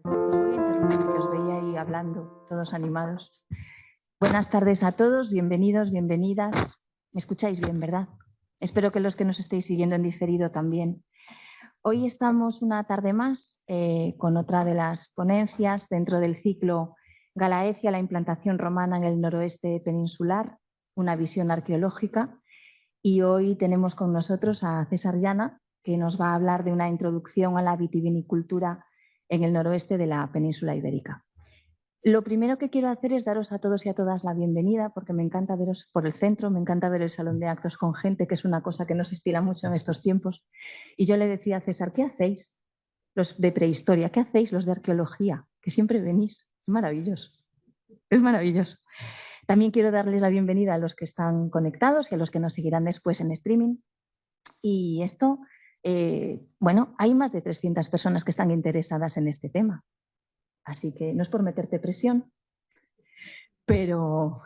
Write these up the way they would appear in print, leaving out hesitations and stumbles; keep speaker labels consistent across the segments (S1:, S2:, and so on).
S1: Os voy a interrumpir, que os veía ahí hablando, todos animados. Buenas tardes a todos, bienvenidos, bienvenidas. ¿Me escucháis bien, verdad? Espero que los que nos estéis siguiendo en diferido también. Hoy estamos una tarde más con otra de las ponencias dentro del ciclo Galaecia, la implantación romana en el noroeste peninsular, una visión arqueológica. Y hoy tenemos con nosotros a César Llana, que nos va a hablar de una introducción a la vitivinicultura en el noroeste de la península ibérica. Lo primero que quiero hacer es daros a todos y a todas la bienvenida, porque me encanta veros por el centro, me encanta ver el salón de actos con gente, que es una cosa que no se estila mucho en estos tiempos. Y yo le decía a César, ¿qué hacéis los de prehistoria? ¿Qué hacéis los de arqueología? Que siempre venís. Es maravilloso. Es maravilloso. También quiero darles la bienvenida a los que están conectados y a los que nos seguirán después en streaming. Y esto, bueno, hay más de 300 personas que están interesadas en este tema. Así que no es por meterte presión, pero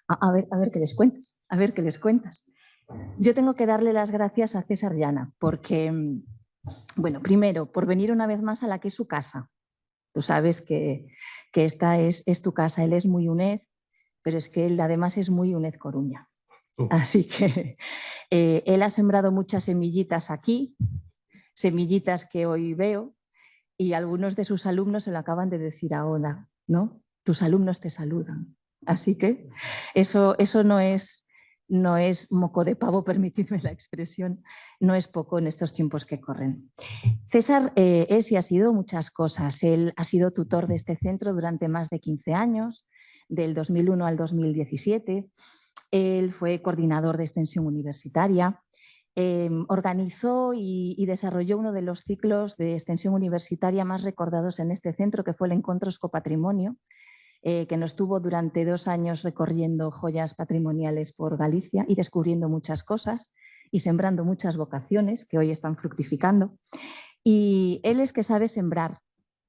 S1: a ver qué les cuentas, a ver qué les cuentas. Yo tengo que darle las gracias a César Llana, porque, bueno, primero, por venir una vez más a la que es su casa. Tú sabes que esta es tu casa, él es muy UNED, pero es que él además es muy UNED Coruña. Así que él ha sembrado muchas semillitas aquí, semillitas que hoy veo, y algunos de sus alumnos se lo acaban de decir ahora, ¿no? Tus alumnos te saludan. Así que eso no es moco de pavo, permitidme la expresión, no es poco en estos tiempos que corren. César es y ha sido muchas cosas. Él ha sido tutor de este centro durante más de 15 años, del 2001 al 2017. Él fue coordinador de extensión universitaria. Organizó y desarrolló uno de los ciclos de extensión universitaria más recordados en este centro, que fue el Encontro Patrimonio, que nos tuvo durante 2 años recorriendo joyas patrimoniales por Galicia y descubriendo muchas cosas y sembrando muchas vocaciones que hoy están fructificando. Y él es que sabe sembrar.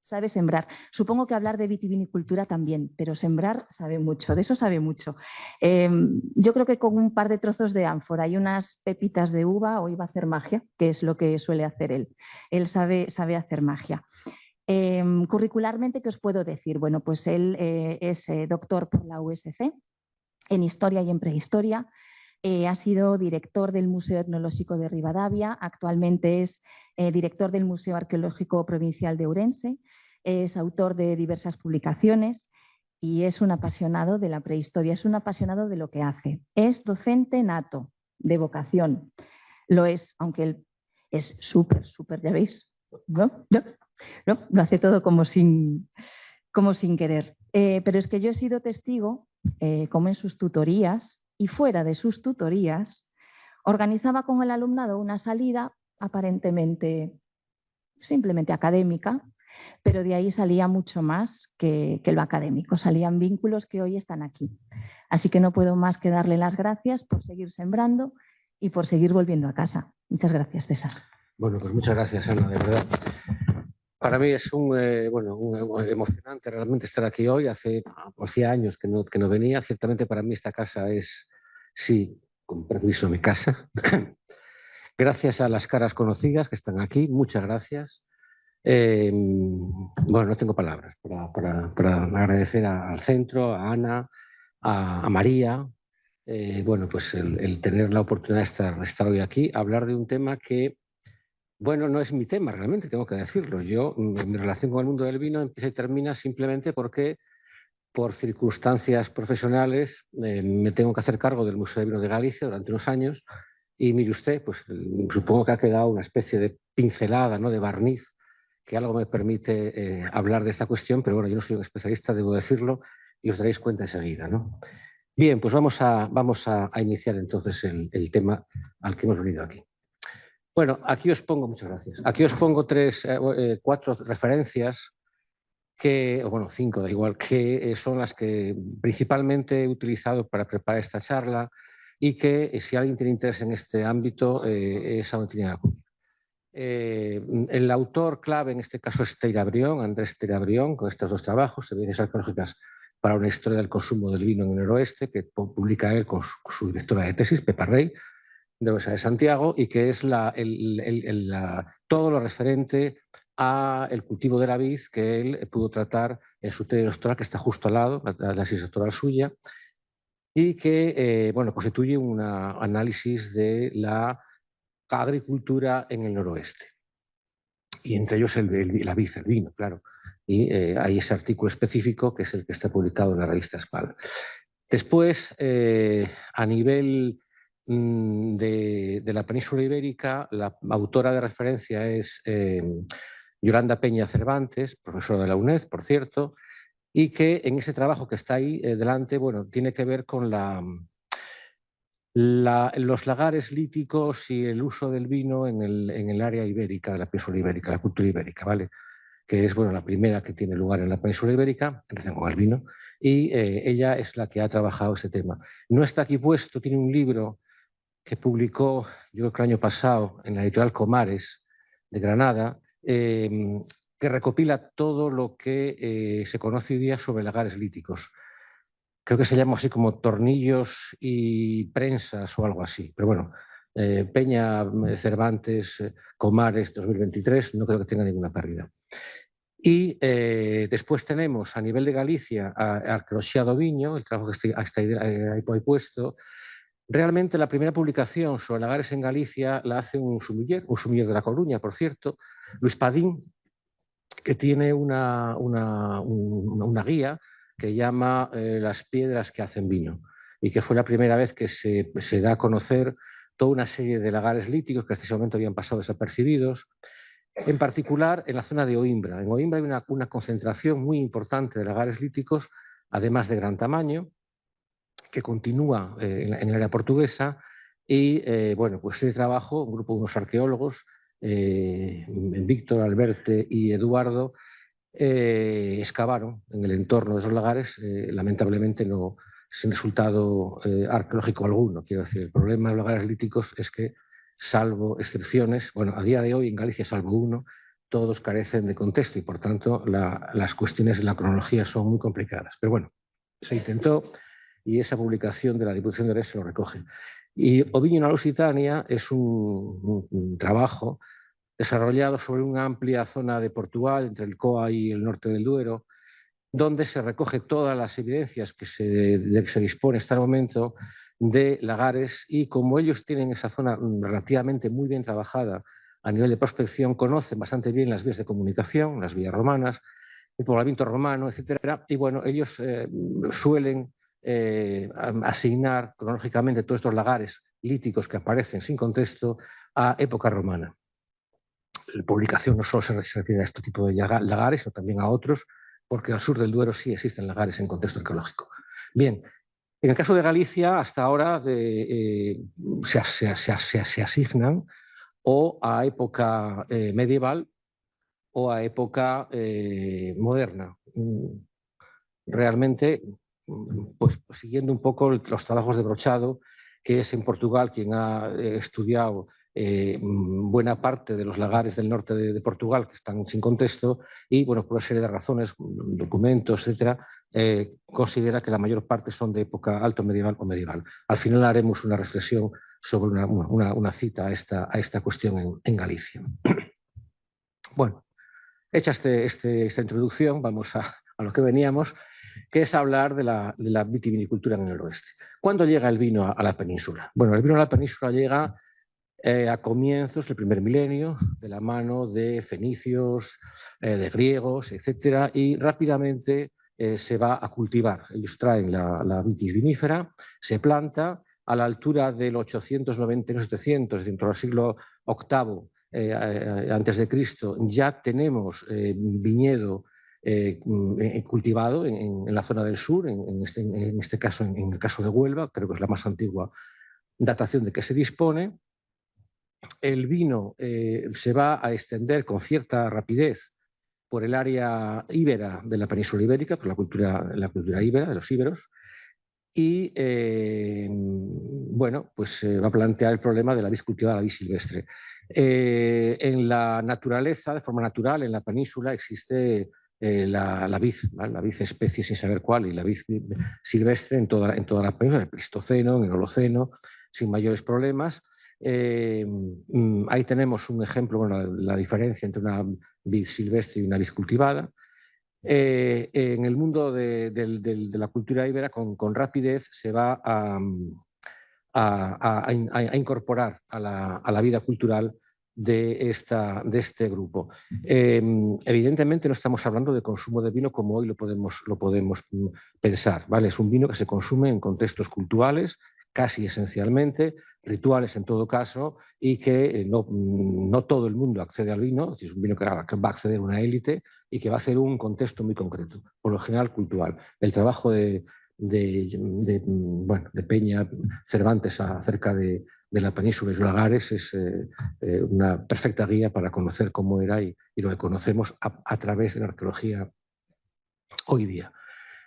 S1: Sabe sembrar. Supongo que hablar de vitivinicultura también, pero sembrar sabe mucho, de eso sabe mucho. Yo creo que con un par de trozos de ánfora y unas pepitas de uva hoy va a hacer magia, que es lo que suele hacer él. Él sabe hacer magia. Curricularmente, ¿qué os puedo decir? Bueno, pues él es doctor por la USC en Historia y en Prehistoria. Ha sido director del Museo Etnológico de Ribadavia, actualmente es director del Museo Arqueológico Provincial de Ourense, es autor de diversas publicaciones y es un apasionado de la prehistoria, es un apasionado de lo que hace. Es docente nato, de vocación, lo es, aunque él es súper, ya veis, ¿no? Lo hace todo como sin querer. Pero es que yo he sido testigo, como en sus tutorías, y fuera de sus tutorías, organizaba con el alumnado una salida aparentemente simplemente académica, pero de ahí salía mucho más que lo académico, salían vínculos que hoy están aquí. Así que no puedo más que darle las gracias por seguir sembrando y por seguir volviendo a casa. Muchas gracias, César.
S2: Bueno, pues muchas gracias, Ana, de verdad. Para mí es emocionante realmente estar aquí hoy. Hacía años que no venía. Ciertamente para mí esta casa es, sí, con permiso, mi casa. Gracias a las caras conocidas que están aquí. Muchas gracias. Bueno, no tengo palabras para agradecer al centro, a Ana, a María. Bueno, pues el tener la oportunidad de estar hoy aquí, hablar de un tema que, bueno, no es mi tema realmente, tengo que decirlo. Yo, mi relación con el mundo del vino empieza y termina simplemente porque, por circunstancias profesionales, me tengo que hacer cargo del Museo de Vino de Galicia durante unos años. Y mire usted, pues supongo que ha quedado una especie de pincelada, ¿no?, de barniz, que algo me permite hablar de esta cuestión, pero bueno, yo no soy un especialista, debo decirlo, y os daréis cuenta enseguida, ¿no? Bien, pues vamos a iniciar entonces el tema al que hemos venido aquí. Bueno, aquí os pongo, muchas gracias, aquí os pongo 4 referencias, bueno, 5, da igual, que son las que principalmente he utilizado para preparar esta charla y que, si alguien tiene interés en este ámbito, es a donde tiene que acudir. El autor clave en este caso es Teira Brión, Andrés Teira Brión, con estos 2 trabajos, Evidencias arqueológicas para una historia del consumo del vino en el noroeste, que publica él con su directora de tesis, Pepa Rey, de la Universidad de Santiago, y que es todo lo referente al cultivo de la vid que él pudo tratar en su tesis doctoral, que está justo al lado, la tesis doctoral suya, y que bueno, constituye un análisis de la agricultura en el noroeste. Y entre ellos la vid, el vino, claro. Y hay ese artículo específico que es el que está publicado en la revista Espal. Después, a nivel de la península ibérica, la autora de referencia es Yolanda Peña Cervantes, profesora de la UNED, por cierto, y que en ese trabajo que está ahí delante, bueno, tiene que ver con los lagares líticos y el uso del vino en el área ibérica, de la península ibérica, la cultura ibérica, ¿vale? Que es bueno, la primera que tiene lugar en la península ibérica, en relación con el vino, y ella es la que ha trabajado ese tema. No está aquí puesto, tiene un libro que publicó, yo creo que el año pasado, en la editorial Comares de Granada, que recopila todo lo que se conoce hoy día sobre lagares líticos. Creo que se llama así como Tornillos y Prensas o algo así. Pero bueno, Peña Cervantes, Comares 2023, no creo que tenga ninguna pérdida. Y después tenemos a nivel de Galicia a Arqueología do Viño, el trabajo que está ahí puesto. Realmente la primera publicación sobre lagares en Galicia la hace un sumiller de La Coruña, por cierto, Luis Padín, que tiene una guía que llama Las piedras que hacen vino, y que fue la primera vez que se da a conocer toda una serie de lagares líticos que hasta ese momento habían pasado desapercibidos, en particular en la zona de Oimbra. En Oimbra hay una concentración muy importante de lagares líticos, además de gran tamaño, que continúa en el área portuguesa, y bueno, pues ese trabajo, un grupo de unos arqueólogos, Víctor, Alberte y Eduardo, excavaron en el entorno de esos lagares, lamentablemente no sin resultado arqueológico alguno. Quiero decir, el problema de los lagares líticos es que, salvo excepciones, bueno, a día de hoy en Galicia, salvo uno, todos carecen de contexto y por tanto las cuestiones de la cronología son muy complicadas. Pero bueno, se intentó y esa publicación de la Diputación de Orense se lo recoge. Y O Viño na Lusitania es un trabajo desarrollado sobre una amplia zona de Portugal, entre el Coa y el norte del Duero, donde se recoge todas las evidencias de que se dispone hasta el momento de lagares, y como ellos tienen esa zona relativamente muy bien trabajada a nivel de prospección, conocen bastante bien las vías de comunicación, las vías romanas, el poblamiento romano, etcétera, y bueno, ellos suelen asignar cronológicamente todos estos lagares líticos que aparecen sin contexto a época romana. La publicación no solo se refiere a este tipo de lagares, sino también a otros, porque al sur del Duero sí existen lagares en contexto arqueológico. Bien, en el caso de Galicia, hasta ahora se asignan o a época medieval o a época moderna. Realmente, pues siguiendo un poco los trabajos de Brochado, que es en Portugal quien ha estudiado buena parte de los lagares del norte de Portugal que están sin contexto, y bueno, por una serie de razones, documentos, etcétera, considera que la mayor parte son de época alto medieval o medieval. Al final haremos una reflexión sobre una cita a esta cuestión en Galicia. Bueno, hecha esta introducción, vamos a lo que veníamos, que es hablar de la vitivinicultura en el oeste. ¿Cuándo llega el vino a la península? Bueno, el vino a la península llega a comienzos del primer milenio, de la mano de fenicios, de griegos, etcétera, y rápidamente se va a cultivar. Ellos traen la vitis vinífera, se planta a la altura del 890-700, dentro del siglo VIII antes de Cristo. Ya tenemos viñedo cultivado en la zona del sur, en este caso, en el caso de Huelva, creo que es la más antigua datación de que se dispone. El vino se va a extender con cierta rapidez por el área íbera de la península ibérica, por la cultura íbera, de los íberos, y bueno, pues va a plantear el problema de la vid cultivada, la vid silvestre. En la naturaleza, de forma natural, en la península existe la vid, ¿vale? La vid especie sin saber cuál, y la vid silvestre en toda la península, en el Pleistoceno, en el Holoceno, sin mayores problemas. Ahí tenemos un ejemplo, bueno, la diferencia entre una vid silvestre y una vid cultivada. En el mundo de la cultura íbera, con rapidez se va a incorporar a la vida cultural de este grupo. Evidentemente no estamos hablando de consumo de vino como hoy lo podemos pensar, ¿vale? Es un vino que se consume en contextos culturales, casi esencialmente, rituales en todo caso, y que no todo el mundo accede al vino, es un vino que va a acceder a una élite y que va a ser un contexto muy concreto, por lo general cultural. El trabajo de Peña Cervantes acerca de la península y sus lagares es una perfecta guía para conocer cómo era y lo que conocemos a través de la arqueología hoy día.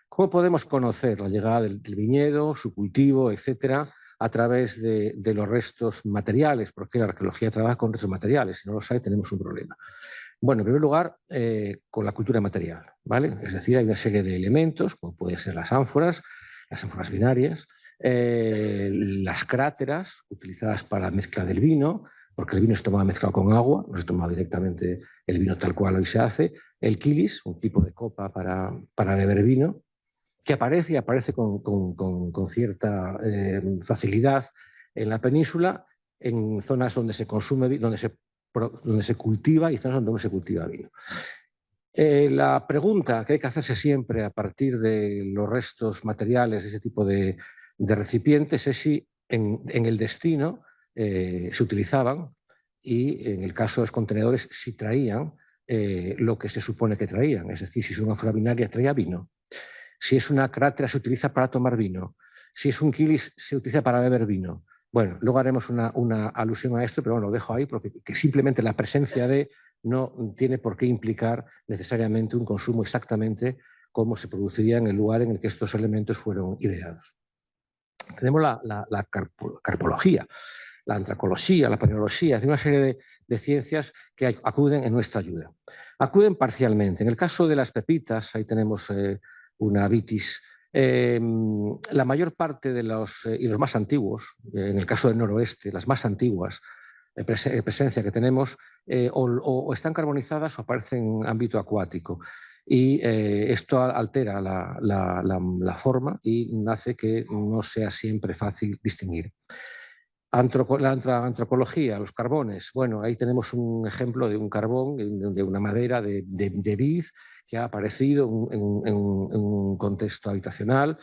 S2: ¿Cómo podemos conocer la llegada del viñedo, su cultivo, etcétera, a través de los restos materiales? Porque la arqueología trabaja con restos materiales. Si no los hay, tenemos un problema. Bueno, en primer lugar, con la cultura material, ¿vale? Es decir, hay una serie de elementos, como pueden ser las ánforas binarias, las cráteras utilizadas para la mezcla del vino, porque el vino se tomaba mezclado con agua, no se tomaba directamente el vino tal cual hoy se hace, el quilis, un tipo de copa para beber vino, que aparece con cierta facilidad en la península, en zonas donde se consume, donde se cultiva y zonas donde no se cultiva vino. La pregunta que hay que hacerse siempre a partir de los restos materiales de ese tipo de recipientes es si en el destino se utilizaban y en el caso de los contenedores si traían lo que se supone que traían, es decir, si es una ánfora binaria traía vino, si es una crátera se utiliza para tomar vino, si es un quilis se utiliza para beber vino. Bueno, luego haremos una alusión a esto, pero bueno, lo dejo ahí porque simplemente la presencia de no tiene por qué implicar necesariamente un consumo exactamente como se produciría en el lugar en el que estos elementos fueron ideados. Tenemos la carpología, la antracología, la paneología, es una serie de ciencias que acuden en nuestra ayuda. Acuden parcialmente. En el caso de las pepitas, ahí tenemos una vitis. La mayor parte de y los más antiguos, en el caso del noroeste, las más antiguas presencia que tenemos, o están carbonizadas o aparecen en ámbito acuático. Y esto altera la forma y hace que no sea siempre fácil distinguir. La antropología, los carbones. Bueno, ahí tenemos un ejemplo de un carbón, de una madera de vid que ha aparecido en un contexto habitacional.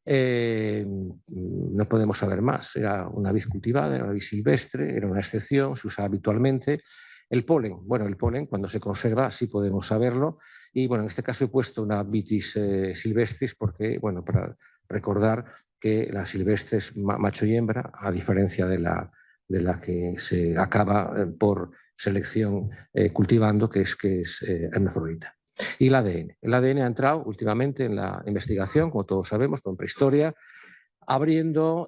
S2: No podemos saber más. Era una vid cultivada, era una vid silvestre, era una excepción, se usaba habitualmente. El polen, bueno, el polen cuando se conserva sí podemos saberlo. Y bueno, en este caso he puesto una vitis silvestris porque, bueno, para recordar que la silvestre es macho y hembra, a diferencia de la que se acaba por selección cultivando, que es hermafrodita. Y el ADN. El ADN ha entrado últimamente en la investigación, como todos sabemos, con prehistoria, abriendo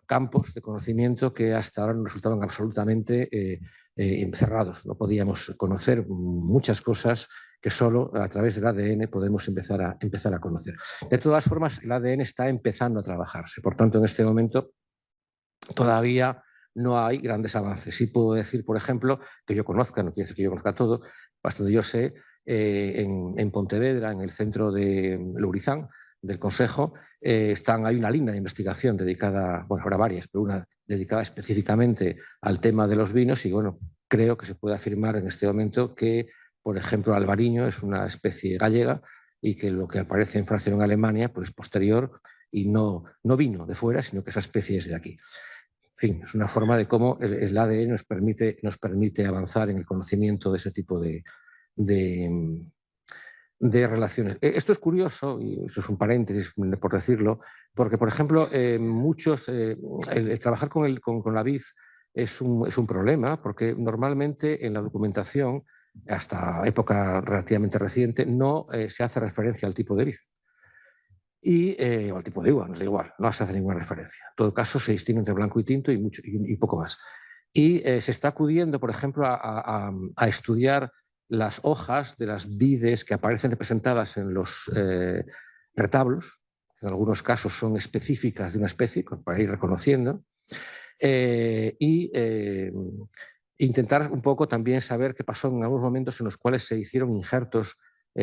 S2: campos de conocimiento que hasta ahora nos resultaban absolutamente encerrados. No podíamos conocer muchas cosas que solo a través del ADN podemos empezar a conocer. De todas formas, el ADN está empezando a trabajarse. Por tanto, en este momento todavía no hay grandes avances. Sí puedo decir, por ejemplo, que yo conozca, no quiere decir que yo conozca todo, hasta donde yo sé, en Pontevedra, en el centro de Lourizán, del Consejo, hay una línea de investigación dedicada, bueno, habrá varias, pero una dedicada específicamente al tema de los vinos y, bueno, creo que se puede afirmar en este momento que, por ejemplo, el albariño es una especie gallega y que lo que aparece en Francia o en Alemania pues, es posterior y no vino de fuera, sino que esa especie es de aquí. En fin, es una forma de cómo el ADN nos permite avanzar en el conocimiento de ese tipo de relaciones. Esto es curioso, y esto es un paréntesis por decirlo, porque, por ejemplo, el trabajar con la vid es un problema, porque normalmente en la documentación, hasta época relativamente reciente, no se hace referencia al tipo de vid. O al tipo de uva, no es igual, no se hace ninguna referencia. En todo caso, se distingue entre blanco y tinto y poco más. Y se está acudiendo, por ejemplo, a estudiar las hojas de las vides que aparecen representadas en los retablos, que en algunos casos son específicas de una especie, para ir reconociendo. Intentar un poco también saber qué pasó en algunos momentos en los cuales se hicieron injertos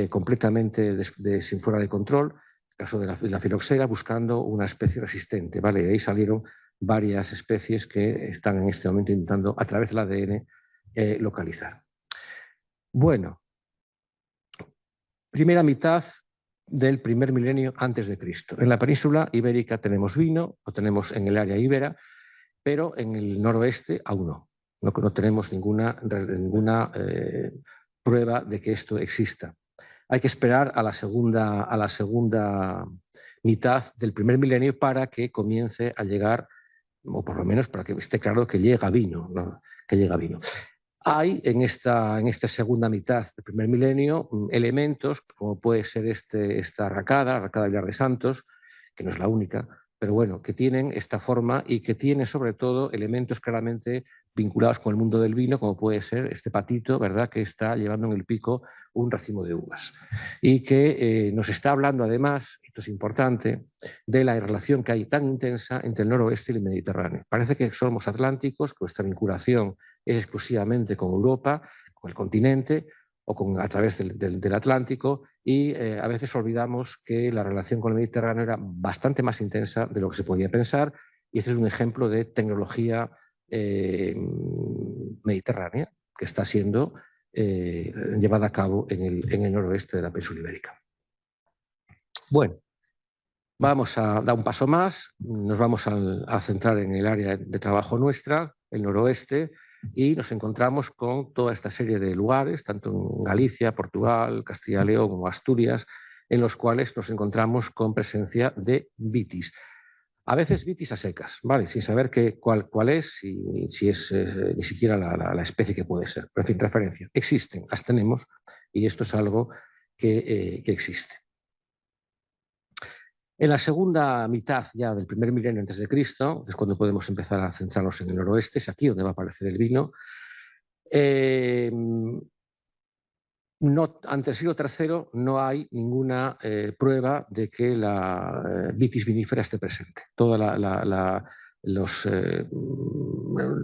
S2: completamente sin fuera de control, en el caso de la filoxera, buscando una especie resistente, ¿vale? Y ahí salieron varias especies que están en este momento intentando, a través del ADN, localizar. Bueno, primera mitad del primer milenio antes de Cristo. En la península ibérica tenemos vino, lo tenemos en el área íbera, pero en el noroeste aún no. No tenemos ninguna prueba de que esto exista. Hay que esperar a la segunda mitad del primer milenio para que comience a llegar, o por lo menos para que esté claro que llega vino, ¿no? Que llega vino. Hay en esta segunda mitad del primer milenio elementos, como puede ser esta arracada Vilar de Santos, que no es la única, pero bueno, que tienen esta forma y que tiene sobre todo elementos claramente vinculados con el mundo del vino, como puede ser este patito, ¿verdad?, que está llevando en el pico un racimo de uvas. Y que nos está hablando además, esto es importante, de la relación que hay tan intensa entre el noroeste y el Mediterráneo. Parece que somos atlánticos, que nuestra vinculación es exclusivamente con Europa, con el continente, o a través del Atlántico, y a veces olvidamos que la relación con el Mediterráneo era bastante más intensa de lo que se podía pensar, y este es un ejemplo de tecnología mediterránea que está siendo llevada a cabo en el noroeste de la península ibérica. Bueno, vamos a dar un paso más, nos vamos a centrar en el área de trabajo nuestra, el noroeste, y nos encontramos con toda esta serie de lugares, tanto en Galicia, Portugal, Castilla y León o Asturias, en los cuales nos encontramos con presencia de vitis. A veces vitis a secas, ¿vale?, sin saber cuál es y si es ni siquiera la especie que puede ser. Pero en fin, referencia. Existen, las tenemos, y esto es algo que existe. En la segunda mitad ya del primer milenio antes de Cristo, es cuando podemos empezar a centrarnos en el noroeste, es aquí donde va a aparecer el vino. Ante el siglo III no hay ninguna prueba de que la vitis vinífera esté presente. Todos los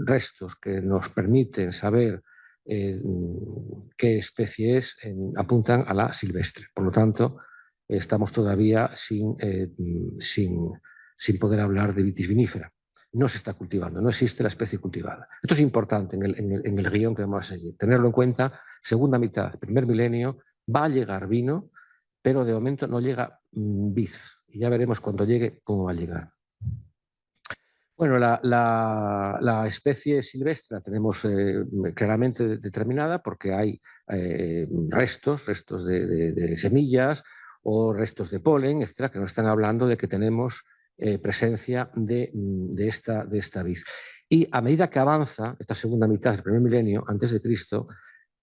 S2: restos que nos permiten saber qué especie es apuntan a la silvestre. Por lo tanto, estamos todavía sin poder hablar de vitis vinífera. No se está cultivando, no existe la especie cultivada. Esto es importante en el guión que vamos a seguir. Tenerlo en cuenta, segunda mitad, primer milenio, va a llegar vino, pero de momento no llega vid. Y ya veremos cuando llegue cómo va a llegar. Bueno, la especie silvestre la tenemos claramente determinada porque hay restos de semillas o restos de polen, etcétera, que nos están hablando de que tenemos presencia de esta vid. Y a medida que avanza esta segunda mitad del primer milenio antes de Cristo,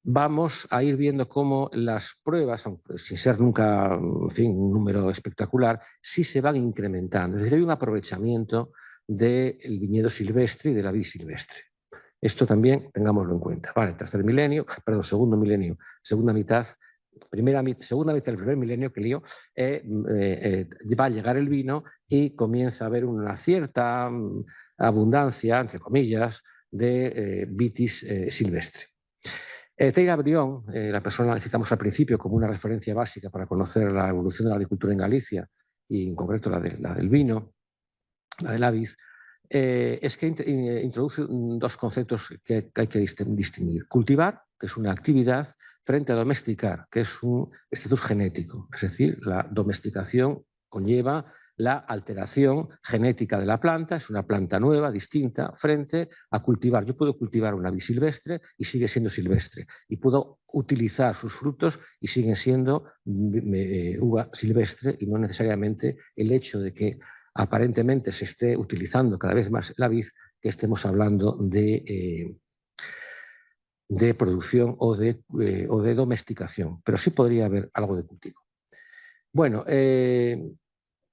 S2: vamos a ir viendo cómo las pruebas, sin ser nunca, en fin, un número espectacular, sí se van incrementando. Es decir, hay un aprovechamiento del viñedo silvestre y de la vid silvestre. Esto también tengámoslo en cuenta. Vale, segundo milenio, segunda mitad del primer milenio, que lío, va a llegar el vino y comienza a haber una cierta abundancia, entre comillas, de vitis silvestre. Teiga Brión, la persona que citamos al principio como una referencia básica para conocer la evolución de la agricultura en Galicia, y en concreto la del vino, la de la vid, es que introduce dos conceptos que hay que distinguir. Cultivar, que es una actividad, frente a domesticar, que es un estatus genético. Es decir, la domesticación conlleva la alteración genética de la planta, es una planta nueva, distinta, frente a cultivar. Yo puedo cultivar una vid silvestre y sigue siendo silvestre, y puedo utilizar sus frutos y siguen siendo uva silvestre, y no necesariamente el hecho de que aparentemente se esté utilizando cada vez más la vid, que estemos hablando de producción o de domesticación, pero sí podría haber algo de cultivo. Bueno,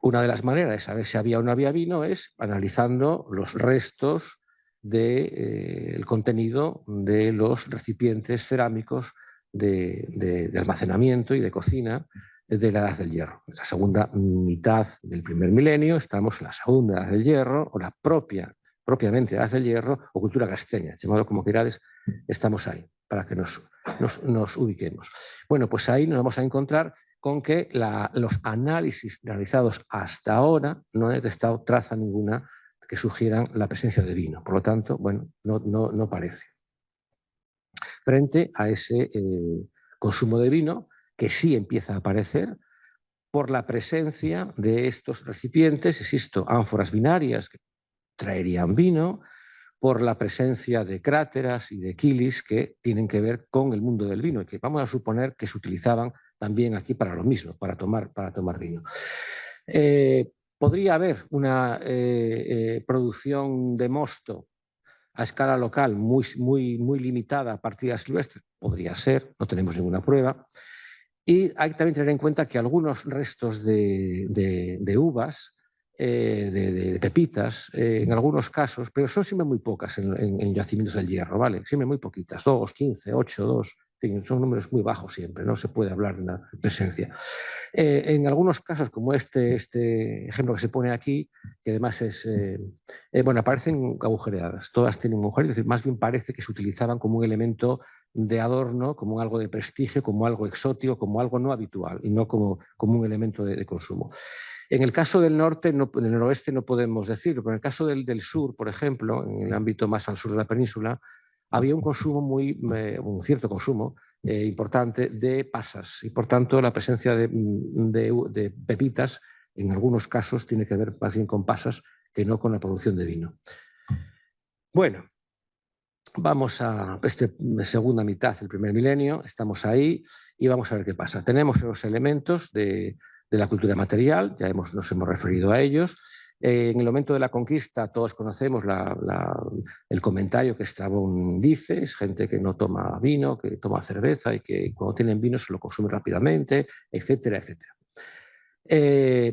S2: una de las maneras de saber si había o no había vino es analizando los restos del contenido de los recipientes cerámicos de almacenamiento y de cocina de la Edad del Hierro. En la segunda mitad del primer milenio estamos en la segunda Edad del Hierro, o la propia propiamente Edad del Hierro o cultura casteña, llamadlo como queráis, estamos ahí, para que nos ubiquemos. Bueno, pues ahí nos vamos a encontrar con que los análisis realizados hasta ahora no he detectado traza ninguna que sugieran la presencia de vino. Por lo tanto, bueno, no parece. Frente a ese consumo de vino, que sí empieza a aparecer por la presencia de estos recipientes, insisto, ánforas binarias que traerían vino, por la presencia de cráteras y de quilis que tienen que ver con el mundo del vino y que vamos a suponer que se utilizaban también aquí para lo mismo, para tomar vino. ¿Podría haber una producción de mosto a escala local muy limitada a partidas silvestres? Podría ser, no tenemos ninguna prueba. Y hay que también tener en cuenta que algunos restos de uvas, de pepitas, en algunos casos, pero son siempre muy pocas en yacimientos del hierro, ¿vale? Siempre muy poquitas, 2, 15, 8, 2, en fin, son números muy bajos siempre, no se puede hablar de una presencia. En algunos casos, como este ejemplo que se pone aquí, que además es, bueno, aparecen agujereadas, todas tienen un agujero, es decir, más bien parece que se utilizaban como un elemento de adorno, como algo de prestigio, como algo exótico, como algo no habitual y no como un elemento de consumo. En el caso del norte, en el noroeste no podemos decirlo, pero en el caso del sur, por ejemplo, en el ámbito más al sur de la península, había un consumo un cierto consumo importante de pasas y por tanto la presencia de pepitas en algunos casos tiene que ver más bien con pasas que no con la producción de vino. Bueno, vamos a esta segunda mitad del primer milenio, estamos ahí y vamos a ver qué pasa. Tenemos los elementos de la cultura material, ya nos hemos referido a ellos. En el momento de la conquista todos conocemos el comentario que Estrabón dice, es gente que no toma vino, que toma cerveza y que cuando tienen vino se lo consume rápidamente, etcétera, etcétera.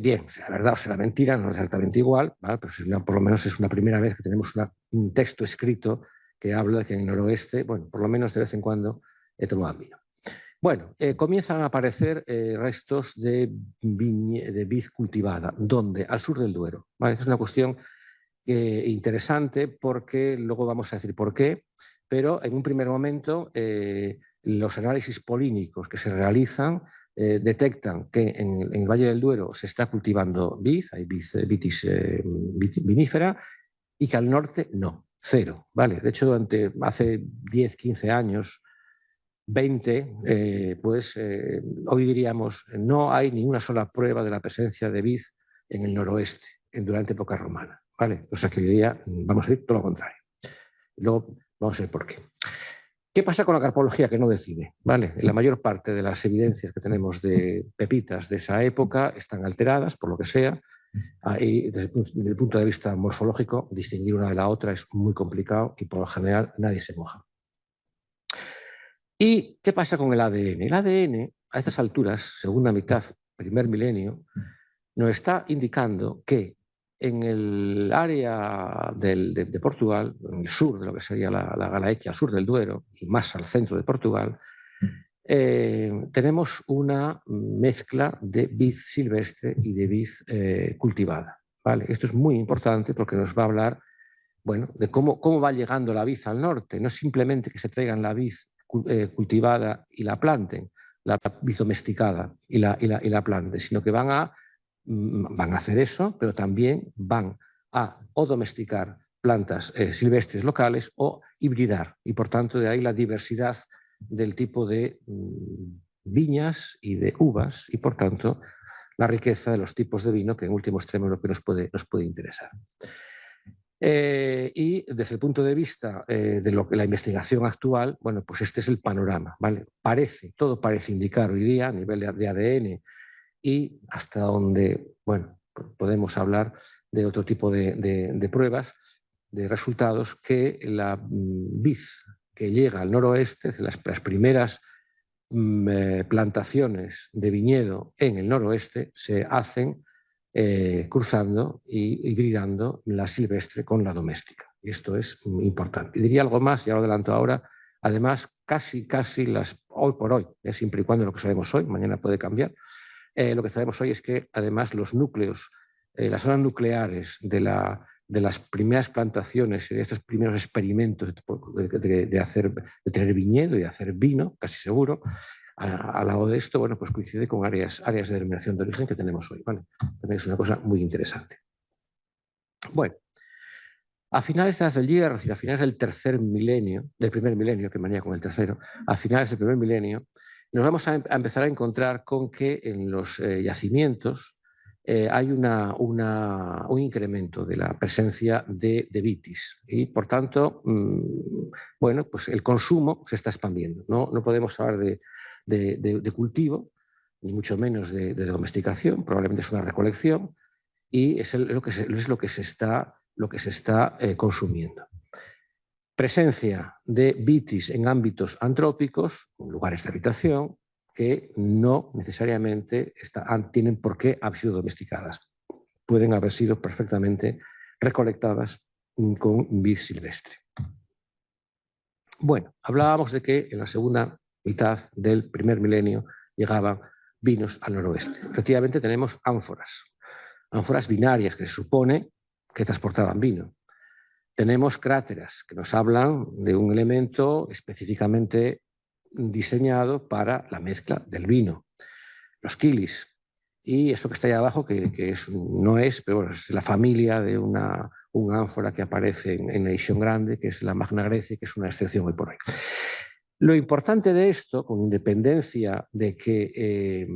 S2: Bien, la verdad o sea la mentira no es exactamente igual, ¿vale? Pero por lo menos es una primera vez que tenemos un texto escrito que habla de que en el noroeste, bueno, por lo menos de vez en cuando tomaban vino. Bueno, comienzan a aparecer restos de vid cultivada. ¿Dónde? Al sur del Duero. ¿Vale? Es una cuestión interesante porque luego vamos a decir por qué, pero en un primer momento los análisis polínicos que se realizan detectan que en el Valle del Duero se está cultivando vid, hay vitis vinífera, y que al norte no, cero. ¿Vale? De hecho, hace 10, 15 años, 20, hoy diríamos no hay ni una sola prueba de la presencia de vid en el noroeste durante época romana, ¿vale? O sea que hoy día vamos a decir todo lo contrario. Luego vamos a ver por qué. ¿Qué pasa con la carpología que no decide? ¿Vale? La mayor parte de las evidencias que tenemos de pepitas de esa época están alteradas, por lo que sea. Ahí, desde el punto de vista morfológico, distinguir una de la otra es muy complicado y por lo general nadie se moja. ¿Y qué pasa con el ADN? El ADN, a estas alturas, segunda mitad, primer milenio, nos está indicando que en el área de Portugal, en el sur de lo que sería la Galaequia, al sur del Duero y más al centro de Portugal, tenemos una mezcla de vid silvestre y de vid cultivada. ¿Vale? Esto es muy importante porque nos va a hablar, bueno, de cómo va llegando la vid al norte. No es simplemente que se traigan la vid cultivada y la planten, la vid domesticada y la planten, sino que van a hacer eso, pero también van a o domesticar plantas silvestres locales o hibridar, y por tanto de ahí la diversidad del tipo de viñas y de uvas y por tanto la riqueza de los tipos de vino, que en último extremo es lo que nos puede interesar. Y desde el punto de vista de la investigación actual, bueno, pues este es el panorama, ¿vale? Todo parece indicar hoy día a nivel de ADN y hasta donde, bueno, podemos hablar de otro tipo de pruebas, de resultados, que la vid que llega al noroeste, las primeras plantaciones de viñedo en el noroeste se hacen cruzando y hibridando la silvestre con la doméstica. Y esto es muy importante. Y diría algo más, ya lo adelanto ahora, además casi hoy por hoy, siempre y cuando lo que sabemos hoy, mañana puede cambiar, lo que sabemos hoy es que además los núcleos, las zonas nucleares de de las primeras plantaciones, de estos primeros experimentos de tener viñedo y de hacer vino, casi seguro. Al lado de esto, bueno, pues coincide con áreas de denominación de origen que tenemos hoy. ¿Vale? También es una cosa muy interesante. Bueno, a finales de la Edad del Hierro, es decir, a finales del primer milenio, que manía con el tercero, a finales del primer milenio, nos vamos a empezar a encontrar con que en los yacimientos hay un incremento de la presencia de vitis y, por tanto, bueno, pues el consumo se está expandiendo. No podemos hablar de cultivo, ni mucho menos de domesticación, probablemente es una recolección y es lo que se está consumiendo. Presencia de vitis en ámbitos antrópicos, lugares de habitación, que no necesariamente tienen por qué haber sido domesticadas. Pueden haber sido perfectamente recolectadas con vid silvestre. Bueno, hablábamos de que en la segunda mitad del primer milenio llegaban vinos al noroeste. Efectivamente tenemos ánforas binarias que se supone que transportaban vino. Tenemos cráteras que nos hablan de un elemento específicamente diseñado para la mezcla del vino. Los quilis. Y esto que está ahí abajo, no es, pero bueno, es la familia de una ánfora que aparece en la edición grande, que es la Magna Grecia, que es una excepción hoy por hoy. Lo importante de esto, con independencia de que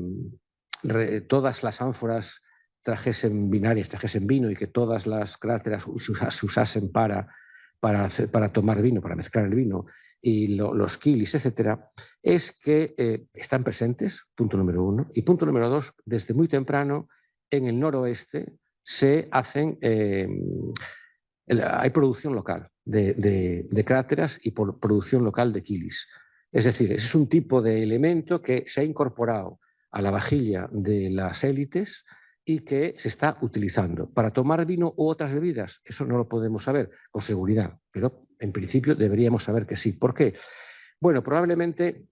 S2: todas las ánforas trajesen binarias, trajesen vino y que todas las cráteras se usasen para tomar vino, para mezclar el vino, y los quilis, etcétera, es que están presentes, punto número 1. Y punto número 2, desde muy temprano en el noroeste hay producción local de cráteras y producción local de quilis. Es decir, ese es un tipo de elemento que se ha incorporado a la vajilla de las élites y que se está utilizando para tomar vino u otras bebidas. Eso no lo podemos saber con seguridad, pero en principio deberíamos saber que sí. ¿Por qué? Bueno, probablemente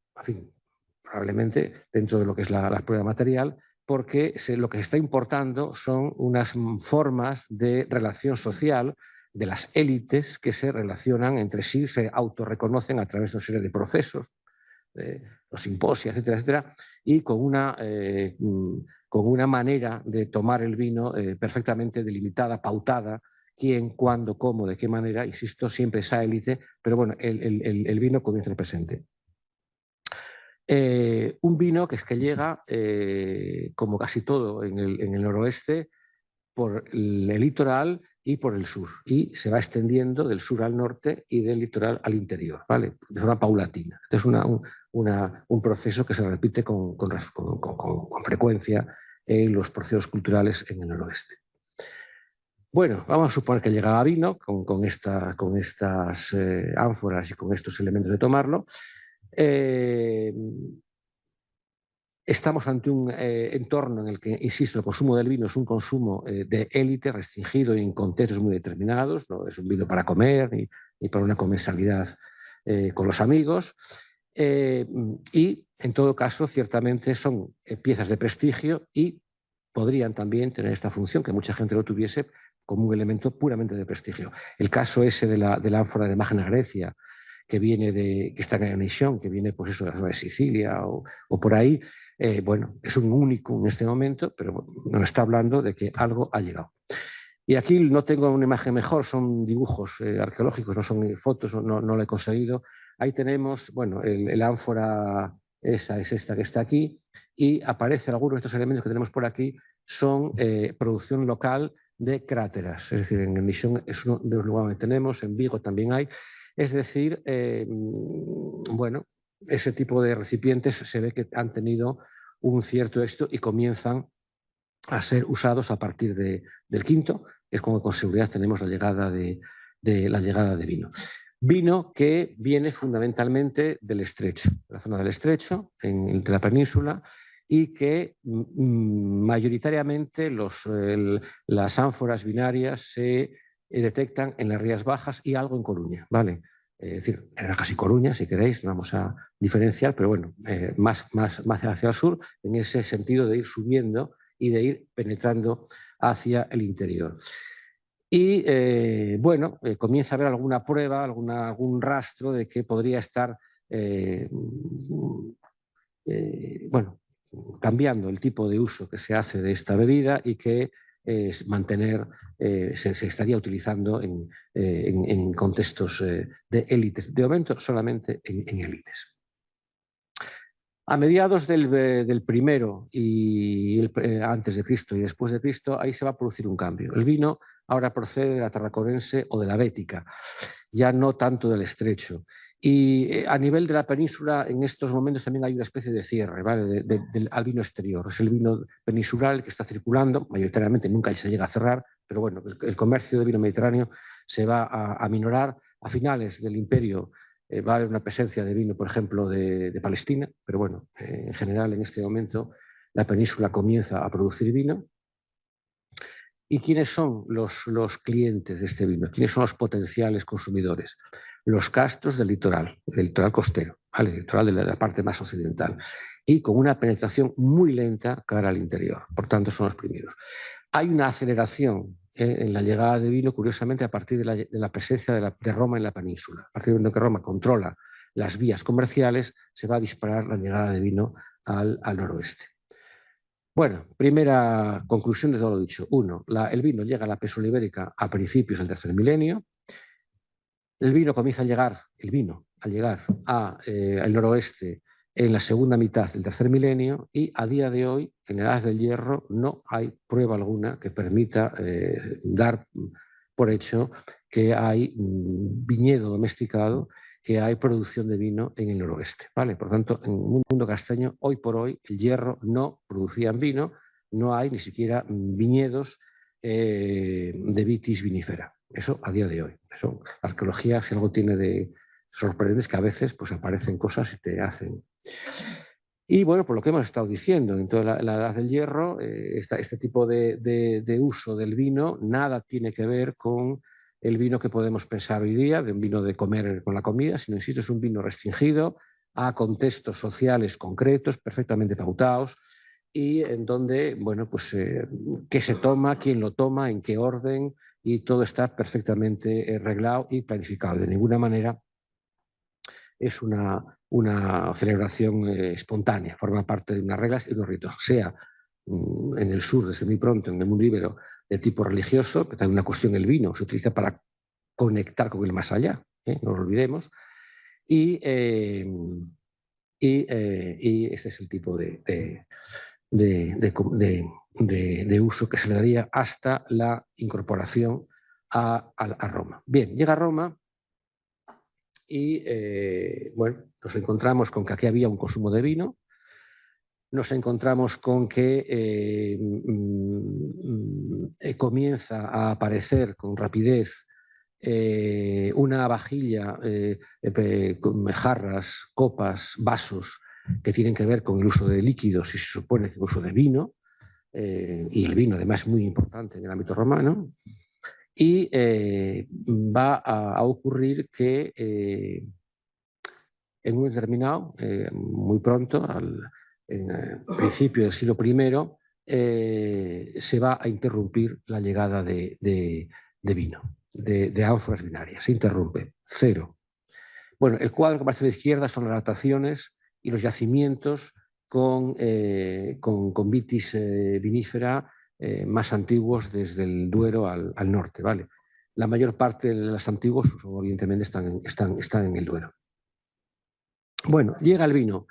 S2: dentro de lo que es la prueba material, porque lo que se está importando son unas formas de relación social de las élites que se relacionan entre sí, se autorreconocen a través de una serie de procesos, los simposios, etcétera, etcétera, y con una manera de tomar el vino perfectamente delimitada, pautada, quién, cuándo, cómo, de qué manera, insisto, siempre esa élite, pero bueno, el vino comienza el presente. Un vino que llega, como casi todo en el noroeste, por el litoral y por el sur, y se va extendiendo del sur al norte y del litoral al interior, ¿vale? De forma paulatina. Es un proceso que se repite con frecuencia en los procesos culturales en el noroeste. Bueno, vamos a suponer que llegaba vino con estas ánforas y con estos elementos de tomarlo. Estamos ante un entorno en el que, insisto, el consumo del vino es un consumo de élite restringido en contextos muy determinados, no es un vino para comer ni para una comensalidad con los amigos, y en todo caso ciertamente son piezas de prestigio y podrían también tener esta función, que mucha gente lo tuviese como un elemento puramente de prestigio. El caso ese de la ánfora de Magna Grecia, que está en Nation, que viene pues eso, de Sicilia o por ahí, bueno, es un único en este momento, pero nos está hablando de que algo ha llegado. Y aquí no tengo una imagen mejor, son dibujos arqueológicos, no son fotos, no lo he conseguido. Ahí tenemos, bueno, el ánfora, esa es esta que está aquí, y aparecen algunos de estos elementos que tenemos por aquí, son producción local de cráteras. Es decir, en el Nation es uno de los lugares donde tenemos, en Vigo también hay. Es decir, bueno, ese tipo de recipientes se ve que han tenido un cierto éxito y comienzan a ser usados a partir del quinto, es como con seguridad tenemos la llegada de vino. Vino que viene fundamentalmente del estrecho, de la zona del estrecho, de la península, y que mayoritariamente las ánforas binarias se detectan en las Rías Bajas y algo en Coruña, ¿vale? Es decir, era casi Coruña, si queréis, no vamos a diferenciar, pero bueno, más hacia el sur, en ese sentido de ir subiendo y de ir penetrando hacia el interior. Y bueno, comienza a haber alguna prueba, algún rastro de que podría estar bueno, cambiando el tipo de uso que se hace de esta bebida y que se estaría utilizando en contextos de élites. De momento solamente en élites. A mediados del primero y antes de Cristo y después de Cristo, ahí se va a producir un cambio. El vino ahora procede de la Tarraconense o de la Bética, ya no tanto del Estrecho. Y a nivel de la península, en estos momentos también hay una especie de cierre, ¿vale? Al vino exterior. Es el vino peninsular que está circulando, mayoritariamente nunca se llega a cerrar, pero bueno, el comercio de vino mediterráneo se va a minorar. A finales del Imperio va a haber una presencia de vino, por ejemplo, de Palestina, pero bueno, en general en este momento la península comienza a producir vino. ¿Y quiénes son los clientes de este vino? ¿Quiénes son los potenciales consumidores? Los castros del litoral costero, ¿vale? El litoral de la parte más occidental, y con una penetración muy lenta cara al interior. Por tanto, son los primeros. Hay una aceleración en la llegada de vino, curiosamente, a partir de la presencia de Roma en la península. A partir de que Roma controla las vías comerciales, se va a disparar la llegada de vino al noroeste. Bueno, primera conclusión de todo lo dicho. Uno, el vino llega a la península ibérica a principios del tercer milenio. El vino comienza a llegar, al noroeste en la segunda mitad del tercer milenio, y a día de hoy, en la Edad del Hierro, no hay prueba alguna que permita dar por hecho que hay viñedo domesticado, que hay producción de vino en el noroeste, ¿vale? Por tanto, en un mundo castaño, hoy por hoy, el Hierro no producían vino, no hay ni siquiera viñedos de vitis vinífera. Eso a día de hoy. Eso, la arqueología, si algo tiene de sorprendente, es que a veces pues, aparecen cosas y te hacen. Y bueno, por lo que hemos estado diciendo, en toda la Edad del Hierro, este tipo de uso del vino nada tiene que ver con el vino que podemos pensar hoy día, de un vino de comer con la comida, sino, insisto, es un vino restringido a contextos sociales concretos, perfectamente pautados, y en donde, bueno, pues qué se toma, quién lo toma, en qué orden, y todo está perfectamente reglado y planificado. De ninguna manera es una celebración espontánea, forma parte de unas reglas y unos ritos, sea en el sur, desde muy pronto, en el mundo ibero, de tipo religioso, que también una cuestión, el vino se utiliza para conectar con el más allá, no lo olvidemos, y este es el tipo de uso que se le daría hasta la incorporación a Roma. Bien, llega a Roma y bueno, nos encontramos con que aquí había un consumo de vino, nos encontramos con que comienza a aparecer con rapidez una vajilla, jarras, copas, vasos, que tienen que ver con el uso de líquidos y se supone que el uso de vino, y el vino además es muy importante en el ámbito romano, y va a ocurrir que en un determinado, muy pronto, en principio del siglo I, se va a interrumpir la llegada de vino, de ánforas binarias, se interrumpe, cero. Bueno, el cuadro que aparece a la izquierda son las dataciones y los yacimientos con vitis vinífera más antiguos desde el Duero al norte, ¿vale? La mayor parte de los antiguos, evidentemente, están en el Duero. Bueno, llega el vino,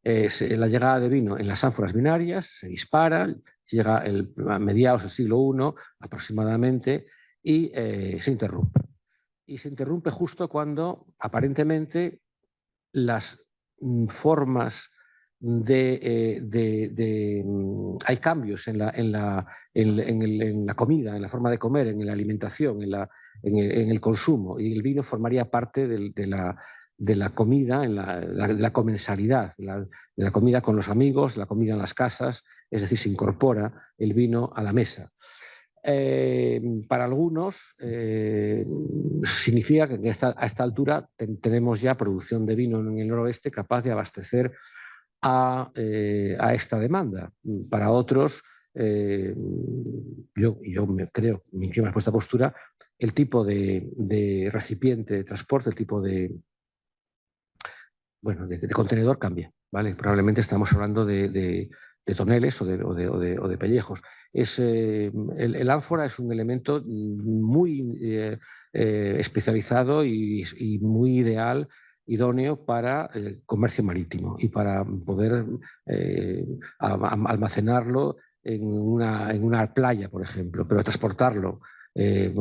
S2: la llegada de vino en las ánforas binarias, se dispara, llega a mediados del siglo I aproximadamente y se interrumpe. Y se interrumpe justo cuando aparentemente las formas hay cambios en la comida, en la forma de comer, en la alimentación, en el consumo, y el vino formaría parte de la comida, de la comensalidad, de la comida con los amigos, la comida en las casas, es decir, se incorpora el vino a la mesa. Para algunos significa que a esta altura tenemos ya producción de vino en el noroeste capaz de abastecer a esta demanda. Para otros yo creo, me inclino a esta postura, el tipo de recipiente de transporte, el tipo de contenedor cambia, ¿vale? Probablemente estamos hablando de toneles o de pellejos. El ánfora es un elemento muy especializado y muy ideal, idóneo para el comercio marítimo y para poder almacenarlo en una playa, por ejemplo, pero transportarlo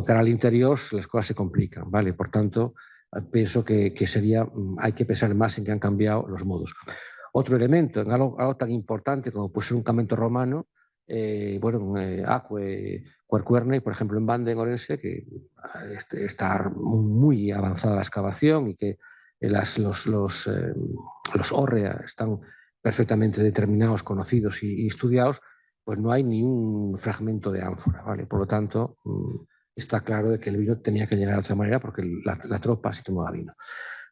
S2: cara al interior, las cosas se complican, ¿vale? Por tanto, pienso que hay que pensar más en que han cambiado los modos. Otro elemento, en algo tan importante como puede ser un campamento romano, Acque Quercuerne, por ejemplo, en Bande, en Orense, que está muy avanzada la excavación y que los hórrea están perfectamente determinados, conocidos y estudiados, pues no hay ni un fragmento de ánfora, ¿vale? Por lo tanto, está claro de que el vino tenía que llegar de otra manera porque la tropa sí tomaba vino.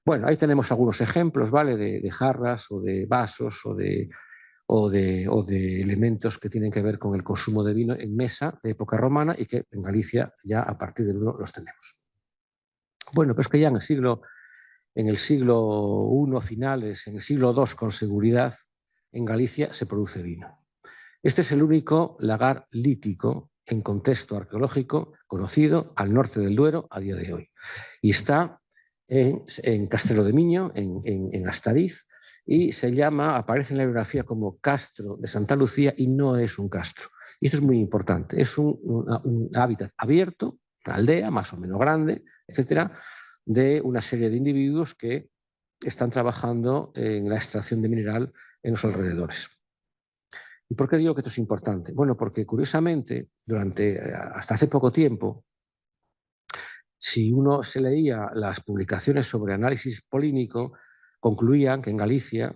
S2: Bueno, ahí tenemos algunos ejemplos, ¿vale? De jarras o de vasos o de elementos que tienen que ver con el consumo de vino en mesa de época romana y que en Galicia ya a partir del 1 los tenemos. Bueno, pues que ya en el siglo I finales, en el siglo II con seguridad, en Galicia se produce vino. Este es el único lagar lítico en contexto arqueológico conocido al norte del Duero a día de hoy. Y está en Castrelo de Miño, en Astariz, y aparece en la bibliografía como Castro de Santa Lucía y no es un castro. Y esto es muy importante, es un hábitat abierto, una aldea más o menos grande, etcétera, de una serie de individuos que están trabajando en la extracción de mineral en los alrededores. ¿Y por qué digo que esto es importante? Bueno, porque curiosamente, hasta hace poco tiempo, si uno se leía las publicaciones sobre análisis polínico, concluían que en Galicia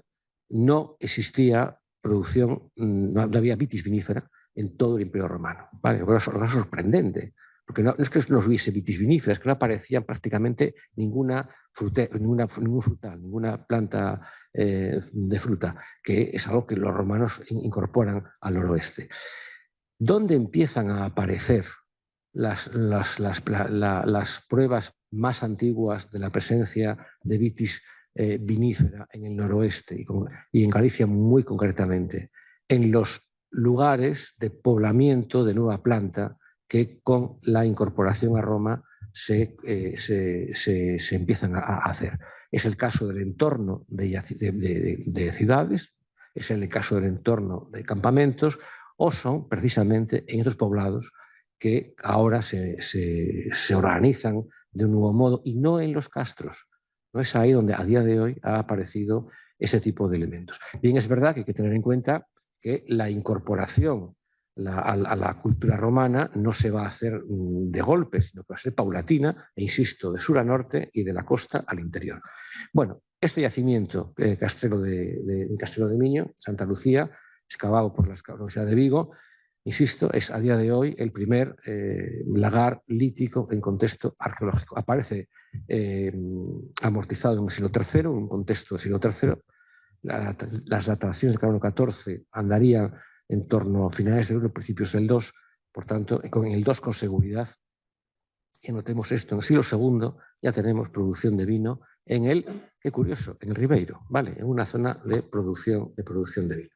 S2: no existía producción, no había vitis vinífera en todo el Imperio Romano. ¿Vale? Lo que era sorprendente, porque no es que no hubiese vitis vinífera, es que no aparecía prácticamente ningún frutal, ninguna planta de fruta, que es algo que los romanos incorporan al noroeste. ¿Dónde empiezan a aparecer las pruebas más antiguas de la presencia de vitis vinífera en el noroeste y en Galicia muy concretamente? En los lugares de poblamiento de nueva planta que con la incorporación a Roma se empiezan a hacer. Es el caso del entorno de ciudades, es el caso del entorno de campamentos, o son precisamente en estos poblados que ahora se organizan de un nuevo modo y no en los castros. No es ahí donde a día de hoy ha aparecido ese tipo de elementos. Bien, es verdad que hay que tener en cuenta que la incorporación a la cultura romana no se va a hacer de golpe, sino que va a ser paulatina, e insisto, de sur a norte y de la costa al interior. Bueno, este yacimiento, Castrelo de Miño, Santa Lucía, excavado por la Universidad de Vigo, insisto, es a día de hoy el primer lagar lítico en contexto arqueológico. Aparece amortizado en el siglo III, en un contexto del siglo III. Las dataciones del carbono 14 andarían en torno a finales del 1, principios del 2, por tanto, en el 2 con seguridad. Y notemos esto, en el siglo II ya tenemos producción de vino qué curioso, en el Ribeiro, ¿vale? En una zona de producción de vino.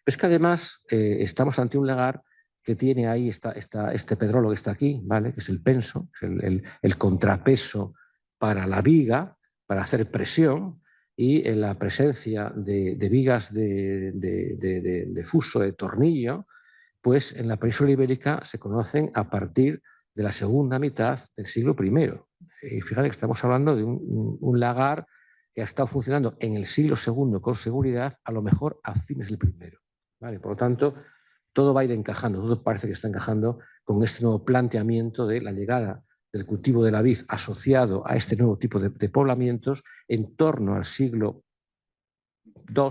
S2: Es que además estamos ante un lagar que tiene ahí este pedrolo que está aquí, ¿vale? Que es el penso, el contrapeso para la viga, para hacer presión, y en la presencia de vigas de fuso, de tornillo, pues en la península ibérica se conocen a partir de la segunda mitad del siglo I. Y fíjate que estamos hablando de un lagar que ha estado funcionando en el siglo II con seguridad, a lo mejor a fines del I. ¿Vale? Por lo tanto, todo va a ir encajando, todo parece que está encajando con este nuevo planteamiento de la llegada del cultivo de la vid asociado a este nuevo tipo de poblamientos en torno al siglo II,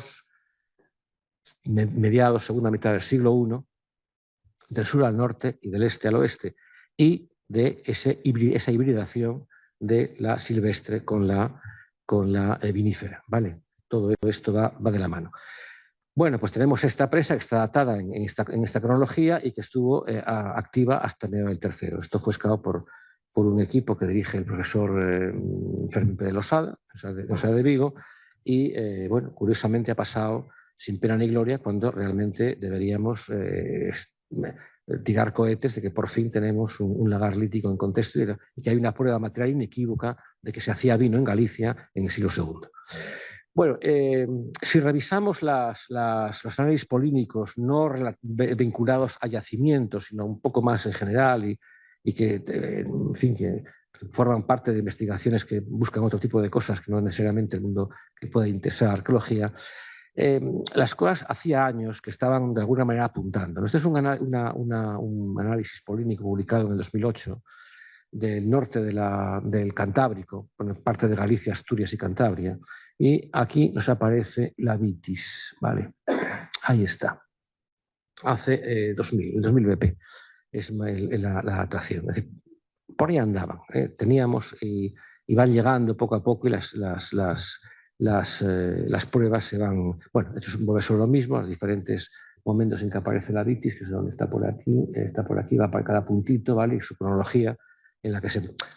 S2: mediados, segunda mitad del siglo I, del sur al norte y del este al oeste, y de esa hibridación de la silvestre con la vinífera, ¿vale? Todo esto va de la mano. Bueno, pues tenemos esta presa que está datada en esta cronología y que estuvo activa hasta el del III. Esto fue excavado por un equipo que dirige el profesor Fermín Pérez Losada, de Vigo, y bueno, curiosamente ha pasado sin pena ni gloria cuando realmente deberíamos tirar cohetes de que por fin tenemos un lagar lítico en contexto y que hay una prueba material inequívoca de que se hacía vino en Galicia en el siglo II. Bueno, si revisamos los análisis polínicos no vinculados a yacimientos, sino un poco más en general y que, en fin, que forman parte de investigaciones que buscan otro tipo de cosas que no necesariamente el mundo que pueda interesar arqueología, las cosas hacía años que estaban de alguna manera apuntando. Este es un análisis polínico publicado en el 2008 del norte del Cantábrico, parte de Galicia, Asturias y Cantabria. Y aquí nos aparece la vitis, ¿vale? Ahí está. Hace 2000, el 2000 BP es la datación. Es decir, por ahí andaban. Teníamos y van llegando poco a poco y las pruebas se van... Bueno, esto vuelve sobre lo mismo, los diferentes momentos en que aparece la vitis, que es donde está por aquí, va para cada puntito, ¿vale? Y su cronología, en la que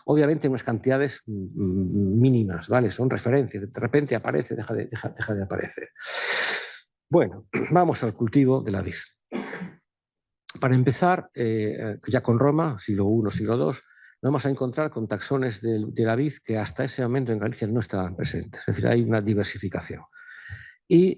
S2: obviamente unas cantidades mínimas, ¿vale? Son referencias, de repente aparece, deja de aparecer. Bueno, vamos al cultivo de la vid. Para empezar, ya con Roma, siglo I, siglo II, nos vamos a encontrar con taxones de la vid que hasta ese momento en Galicia no estaban presentes, es decir, hay una diversificación. Y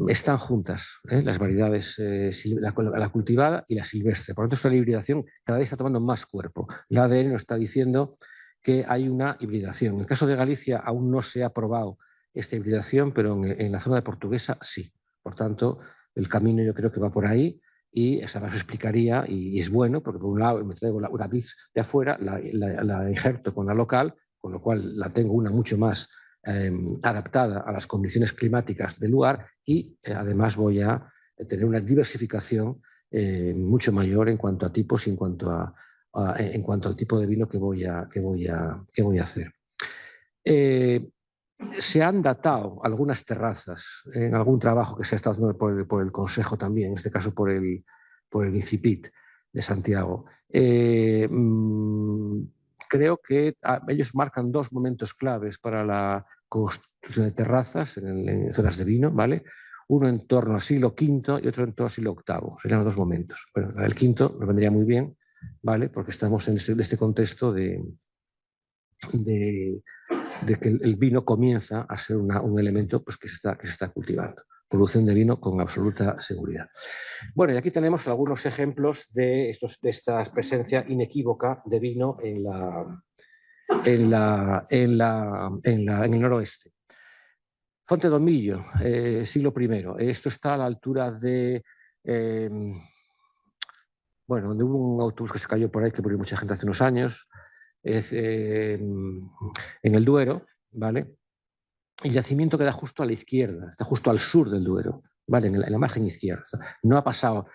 S2: están juntas las variedades, la cultivada y la silvestre. Por lo tanto, esta hibridación cada vez está tomando más cuerpo. El ADN nos está diciendo que hay una hibridación. En el caso de Galicia aún no se ha probado esta hibridación, pero en la zona de Portuguesa sí. Por tanto, el camino yo creo que va por ahí y esa se explicaría, y es bueno, porque por un lado me traigo una vid de afuera, la injerto con la local, con lo cual la tengo una mucho más adaptada a las condiciones climáticas del lugar y además voy a tener una diversificación mucho mayor en cuanto a tipos y en cuanto al tipo de vino que voy a hacer. Se han datado algunas terrazas en algún trabajo que se ha estado haciendo por el Consejo también, en este caso por el INCIPIT de Santiago. Creo que ellos marcan dos momentos claves para la construcción de terrazas en zonas de vino, ¿vale? Uno en torno al siglo V y otro en torno al siglo VIII. Serían los dos momentos. Bueno, el quinto nos vendría muy bien, ¿vale? Porque estamos en este contexto de que el vino comienza a ser un elemento pues, que se está cultivando. Producción de vino con absoluta seguridad. Bueno, y aquí tenemos algunos ejemplos de esta presencia inequívoca de vino en el noroeste. Fonte Domillo, siglo I. Esto está a la altura de... bueno, donde hubo un autobús que se cayó por ahí, que murió mucha gente hace unos años, en el Duero, ¿vale? El yacimiento queda justo a la izquierda, está justo al sur del Duero, ¿vale? En la margen izquierda. No ha pasado.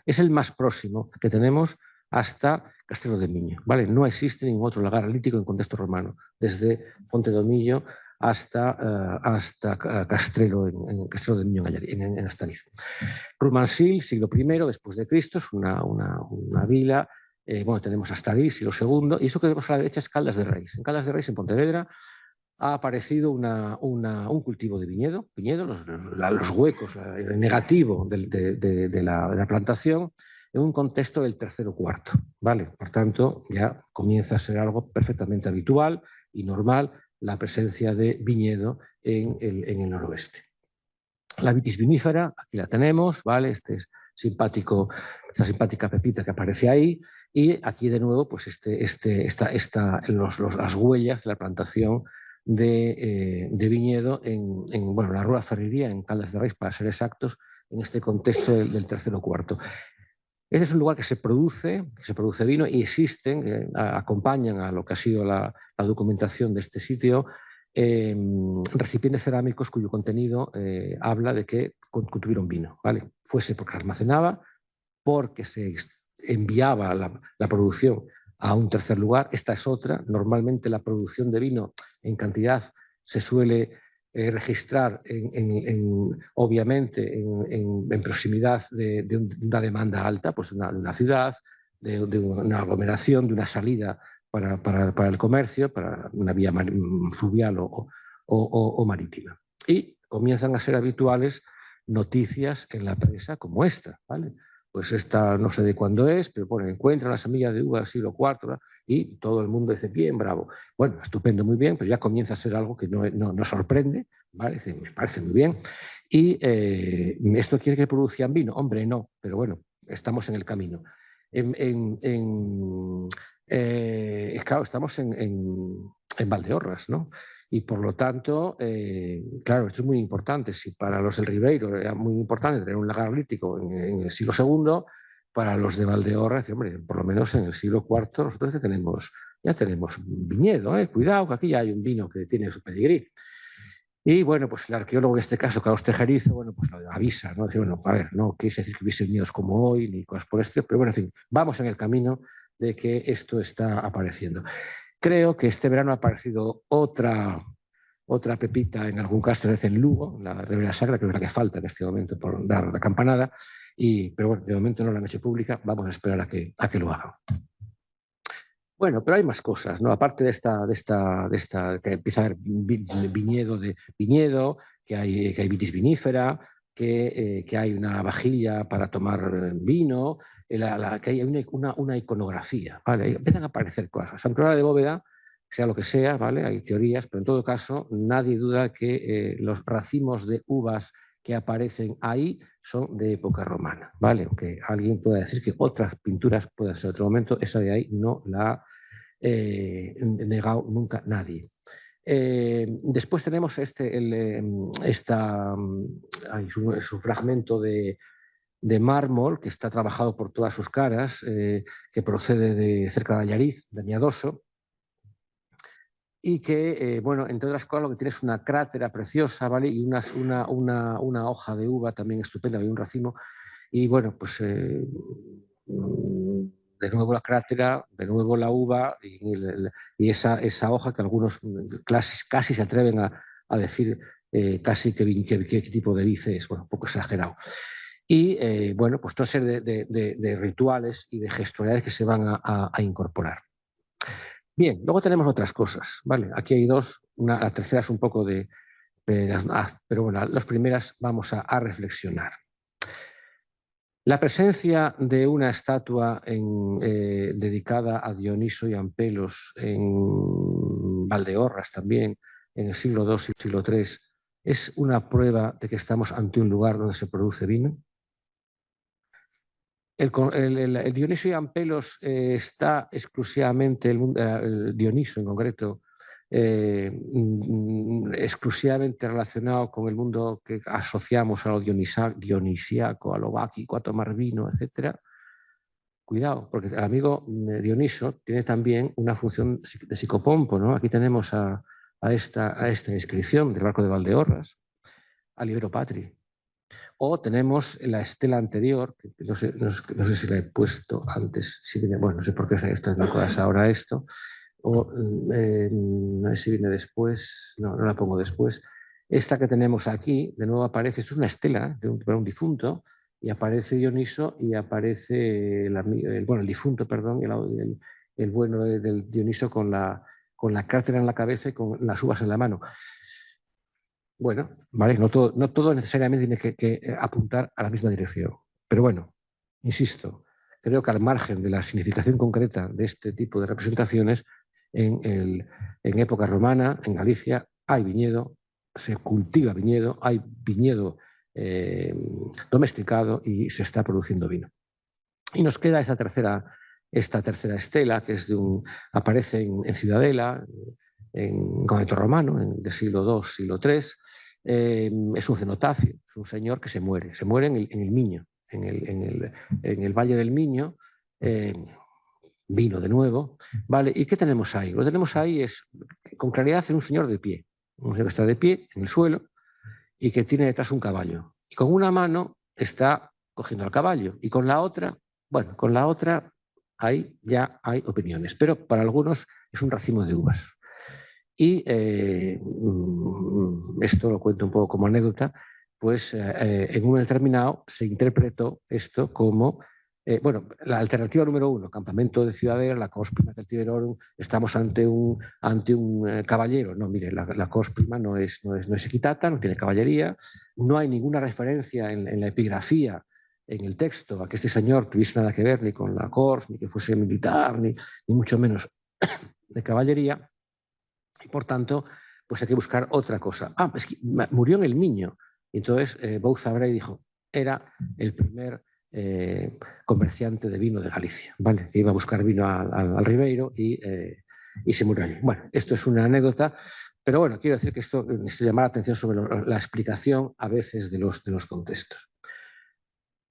S2: Es el más próximo que tenemos hasta Castrelo de Miño, ¿vale? No existe ningún otro lagar lítico en contexto romano, desde Fonte Domillo hasta Castrelo, en Castrelo de Miño en Astariz. Rumansil, siglo I después de Cristo, es una vila. Bueno, tenemos Astariz, siglo II, y eso que vemos a la derecha es Caldas de Reis. En Caldas de Reis, en Pontevedra, ha aparecido un cultivo de viñedo, los huecos, el negativo de la plantación, en un contexto del III o IV, ¿vale? Por tanto, ya comienza a ser algo perfectamente habitual y normal la presencia de viñedo en el noroeste. La vitis vinífera, aquí la tenemos, ¿vale? Esta simpática pepita que aparece ahí, y aquí de nuevo pues las huellas de la plantación de viñedo en la Rúa Ferrería, en Caldas de Reis, para ser exactos, en este contexto del III o IV. Este es un lugar que se produce vino, y existen, acompañan a lo que ha sido la documentación de este sitio, recipientes cerámicos cuyo contenido habla de que contuvieron vino, ¿vale? Fuese porque almacenaba, porque se enviaba la producción a un tercer lugar. Esta es otra. Normalmente la producción de vino en cantidad se suele registrar obviamente en proximidad de una demanda alta, pues de una ciudad, de una aglomeración, de una salida para el comercio, para una vía fluvial o marítima. Y comienzan a ser habituales noticias en la prensa como esta, ¿vale? Pues esta no sé de cuándo es, pero pone, encuentran la semilla de uva del siglo IV, ¿verdad? Y todo el mundo dice, bien, bravo. Bueno, estupendo, muy bien, pero ya comienza a ser algo que no sorprende, ¿vale? Dice, me parece muy bien. Y ¿esto quiere que producían vino? Hombre, no, pero bueno, estamos en el camino. Claro, estamos en Valdeorras, ¿no? Y por lo tanto, claro, esto es muy importante. Si para los del Ribeiro era muy importante tener un lagar lítico en el siglo II, para los de Valdeorras, hombre, por lo menos en el siglo IV nosotros ya tenemos viñedo, cuidado, que aquí ya hay un vino que tiene su pedigrí. Y bueno, pues el arqueólogo en este caso, Carlos Tejerizo, bueno, pues lo avisa, ¿no? Dice, bueno, a ver, no quiere decir que hubiese viñedos como hoy, ni cosas por el estilo, pero bueno, en fin, vamos en el camino de que esto está apareciendo. Creo que este verano ha aparecido otra pepita en algún caso, en Lugo, la Ribera Sacra, que es la que falta en este momento por dar la campanada, pero bueno, de momento no la han hecho pública, vamos a esperar a que lo hagan. Bueno, pero hay más cosas, ¿no? Aparte de esta que empieza a haber viñedo, que hay vitis vinífera, que hay una vajilla para tomar vino, que hay una iconografía, ¿vale? Empiezan a aparecer cosas. San Clara de Bóveda, sea lo que sea, ¿vale? Hay teorías, pero en todo caso nadie duda que los racimos de uvas que aparecen ahí son de época romana, ¿vale? Aunque alguien pueda decir que otras pinturas pueden ser de otro momento, esa de ahí no la ha negado nunca nadie. Después tenemos su fragmento de mármol que está trabajado por todas sus caras, que procede de cerca de Allariz, de Añadoso, y que, bueno, entre otras cosas, lo que tiene es una crátera preciosa, ¿vale? Y una hoja de uva también estupenda, y un racimo. Y bueno, pues de nuevo la crátera, de nuevo la uva y esa hoja que algunos casi se atreven a decir casi qué tipo de vice es, bueno, un poco exagerado. Y bueno, pues toda serie de rituales y de gestualidades que se van a incorporar. Bien, luego tenemos otras cosas, ¿vale? Aquí hay dos, la tercera es un poco pero bueno, las primeras vamos a reflexionar. La presencia de una estatua dedicada a Dioniso y Ampelos en Valdeorras también, en el siglo II y siglo III, ¿es una prueba de que estamos ante un lugar donde se produce vino? El Dioniso y Ampelos está exclusivamente, el Dioniso en concreto, exclusivamente relacionado con el mundo que asociamos a lo dionisíaco, a lo báquico, a tomar vino, etc. Cuidado, porque el amigo Dioniso tiene también una función de psicopompo, ¿no? Aquí tenemos a esta inscripción del barco de Valdeorras, a Libero Patri. O tenemos la estela anterior, que no sé si la he puesto antes, bueno, no sé por qué está en cosas ahora esto, o no sé si viene después, no la pongo después. Esta que tenemos aquí, de nuevo aparece, esto es una estela para un difunto, y aparece Dioniso y aparece el difunto, perdón, el bueno del Dioniso con la crátera en la cabeza y con las uvas en la mano. Bueno, vale, no todo necesariamente tiene que apuntar a la misma dirección. Pero bueno, insisto, creo que al margen de la significación concreta de este tipo de representaciones, en época romana, en Galicia, hay viñedo, se cultiva viñedo, hay viñedo domesticado y se está produciendo vino. Y nos queda esta tercera estela, que aparece en Ciudadela, en convento romano, del siglo II, siglo III. Es un cenotafio, es un señor que se muere en el Miño, en el Valle del Miño, vino de nuevo, ¿vale? ¿Y qué tenemos ahí? Lo que tenemos ahí es, con claridad, un señor de pie, un señor que está de pie en el suelo y que tiene detrás un caballo. Y con una mano está cogiendo al caballo y con la otra, ahí ya hay opiniones, pero para algunos es un racimo de uvas. Y esto lo cuento un poco como anécdota, pues en un momento determinado se interpretó esto como, bueno, la alternativa número 1, campamento de Ciudadela, la cos prima del Tiberorum, estamos ante un caballero. No, mire, la cos prima no es equitata, no tiene caballería, no hay ninguna referencia en la epigrafía, en el texto, a que este señor tuviese nada que ver ni con la cors, ni que fuese militar, ni mucho menos de caballería. Y por tanto, pues hay que buscar otra cosa. Ah, es que murió en el Miño. Y entonces Bouzabray dijo, era el primer comerciante de vino de Galicia, ¿vale? Que iba a buscar vino al Ribeiro y se murió allí. Bueno, esto es una anécdota, pero bueno, quiero decir que esto llama la atención sobre la explicación a veces de los contextos.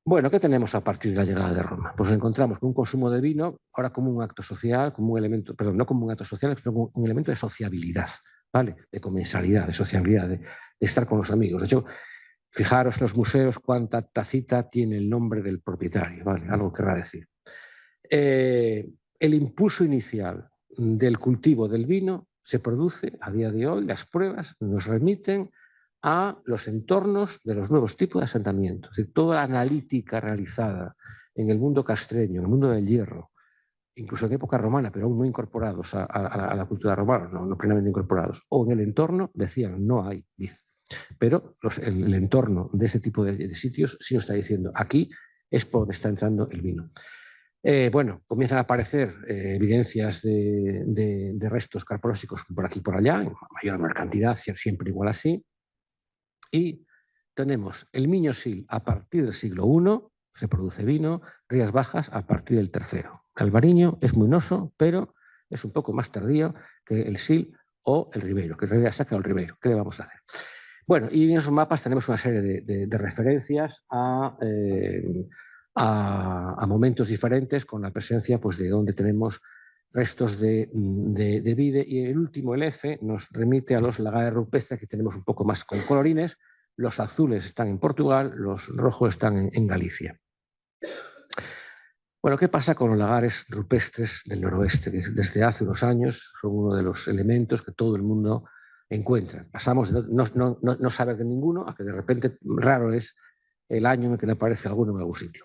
S2: Bueno, ¿qué tenemos a partir de la llegada de Roma? Pues nos encontramos con un consumo de vino ahora como un acto social, como un elemento, perdón, no como un acto social, sino como un elemento de sociabilidad, ¿vale? De comensalidad, de sociabilidad, de estar con los amigos. De hecho, fijaros en los museos cuánta tacita tiene el nombre del propietario, ¿vale? Algo querrá decir. El impulso inicial del cultivo del vino se produce a día de hoy, las pruebas nos remiten a los entornos de los nuevos tipos de asentamientos. Es decir, toda la analítica realizada en el mundo castreño, en el mundo del hierro, incluso en época romana, pero aún no incorporados a la cultura romana, no plenamente incorporados, o en el entorno, decían, no hay vid. Pero el entorno de ese tipo de sitios sí nos está diciendo, aquí es por donde está entrando el vino. Bueno, comienzan a aparecer evidencias de restos carpolóxicos por aquí y por allá, en mayor o menor cantidad, siempre igual así. Y tenemos el Miño-Sil a partir del siglo I, se produce vino, Rías Bajas a partir del III. El Albariño es muy noso, pero es un poco más tardío que el Sil o el Ribeiro, que en realidad saca el Ribeiro. ¿Qué le vamos a hacer? Bueno, y en esos mapas tenemos una serie de referencias a momentos diferentes con la presencia pues, de donde tenemos restos de vide, y el último, el F, nos remite a los lagares rupestres, que tenemos un poco más con colorines. Los azules están en Portugal, los rojos están en Galicia. Bueno, ¿qué pasa con los lagares rupestres del noroeste? Que desde hace unos años son uno de los elementos que todo el mundo encuentra. Pasamos de no saber de ninguno a que de repente raro es el año en el que no aparece alguno en algún sitio.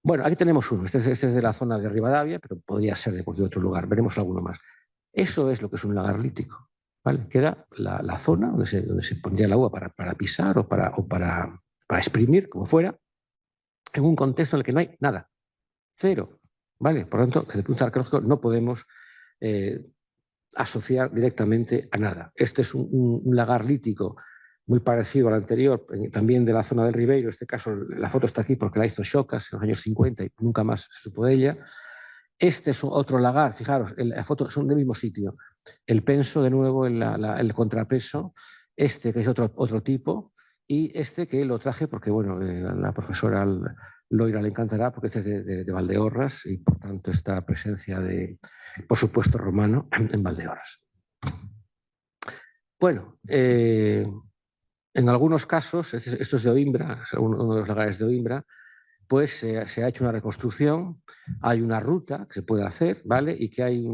S2: Bueno, aquí tenemos uno. Este es de la zona de Rivadavia, pero podría ser de cualquier otro lugar. Veremos alguno más. Eso es lo que es un lagar lítico, ¿vale? Queda la zona donde se pondría la uva para pisar o para exprimir, como fuera, en un contexto en el que no hay nada. Cero, ¿vale? Por lo tanto, desde el punto de vista arqueológico no podemos asociar directamente a nada. Este es un lagar lítico muy parecido al anterior, también de la zona del Ribeiro. En este caso, la foto está aquí porque la hizo Xocas en los años 50 y nunca más se supo de ella. Este es otro lagar, fijaros, las fotos son del mismo sitio. El penso, de nuevo, el contrapeso, este que es otro tipo, y este que lo traje porque, bueno, la profesora Loira le encantará porque este es de Valdeorras y, por tanto, esta presencia de, por supuesto, romano en Valdeorras. Bueno, en algunos casos, esto es de Oimbra, uno de los lagares de Oimbra, pues se ha hecho una reconstrucción, hay una ruta que se puede hacer, ¿vale? Y que hay,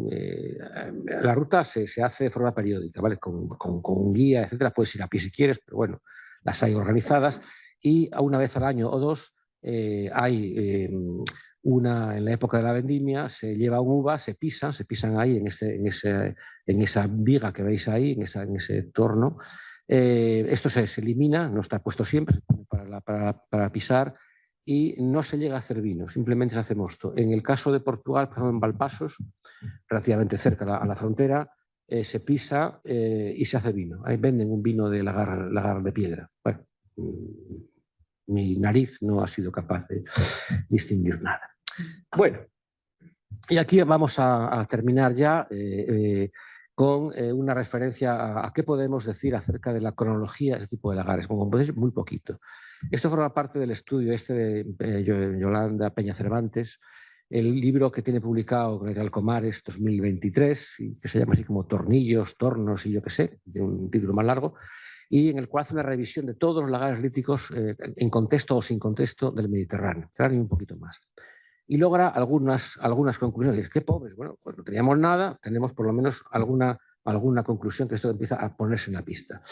S2: la ruta se hace de forma periódica, ¿vale? Con un guía, etcétera, puedes ir a pie si quieres, pero bueno, las hay organizadas, y una vez al año o dos hay en la época de la vendimia, se lleva uvas, se pisan ahí en esa viga que veis ahí, en ese torno. Esto se elimina, no está puesto siempre, se pone para pisar, y no se llega a hacer vino, simplemente se hace mosto. En el caso de Portugal, por ejemplo, en Valpasos, relativamente cerca a la frontera, se pisa y se hace vino. Ahí venden un vino de lagar de piedra. Bueno, mi nariz no ha sido capaz de distinguir nada. Bueno, y aquí vamos a terminar ya con una referencia a qué podemos decir acerca de la cronología de este tipo de lagares. Como podéis, muy poquito. Esto forma parte del estudio de Yolanda Peña Cervantes, el libro que tiene publicado con el Comares 2023, y que se llama así como Tornillos, Tornos y yo qué sé, de un título más largo, y en el cual hace una revisión de todos los lagares líticos en contexto o sin contexto del Mediterráneo, y un poquito más. Y logra algunas conclusiones. ¿Qué pobres? Bueno, pues no teníamos nada, tenemos por lo menos alguna alguna conclusión, que esto empieza a ponerse en la pista.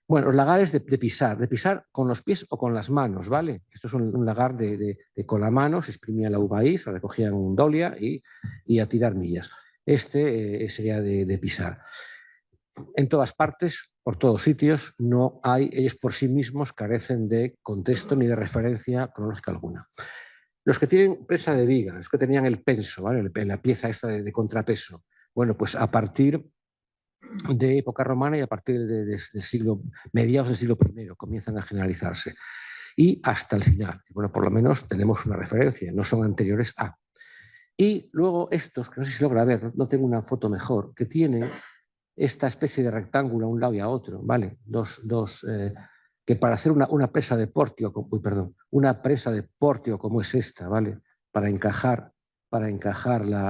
S2: Bueno, los lagares de pisar con los pies o con las manos, ¿vale? Esto es un lagar de con la mano, se exprimía la uva ahí, se recogía en un dolia y a tirar millas. Este sería de pisar. En todas partes, por todos sitios, no hay, ellos por sí mismos carecen de contexto ni de referencia cronológica alguna. Los que tienen presa de viga, los que tenían el penso, ¿vale? La pieza esta de contrapeso, bueno, pues a partir de época romana y a partir de mediados del siglo I comienzan a generalizarse. Y hasta el final, bueno, por lo menos tenemos una referencia, no son anteriores a. Y luego estos, que no sé si logra ver, no tengo una foto mejor, que tienen esta especie de rectángulo a un lado y a otro, ¿vale? Que para hacer una presa de pórtico, una presa de pórtico como es esta, ¿vale? Para encajar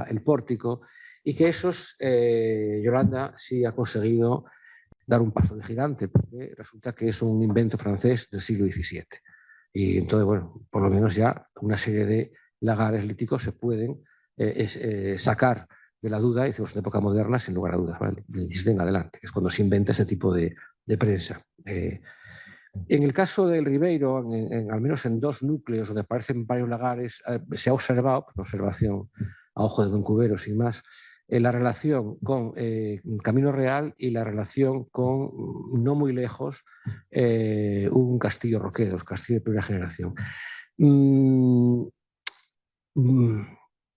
S2: el pórtico, y que esos, Yolanda sí ha conseguido dar un paso de gigante, porque resulta que es un invento francés del siglo XVII. Y entonces, bueno, por lo menos ya una serie de lagares líticos se pueden sacar de la duda, y decimos en época moderna, sin lugar a dudas, ¿vale? Del XVII en adelante, que es cuando se inventa ese tipo de prensa. En el caso del Ribeiro, al menos en 2 núcleos donde aparecen varios lagares, se ha observado, pues, observación a ojo de buen cubero, sin más, la relación con Camino Real y la relación con, no muy lejos, un castillo roqueros, castillo de primera generación.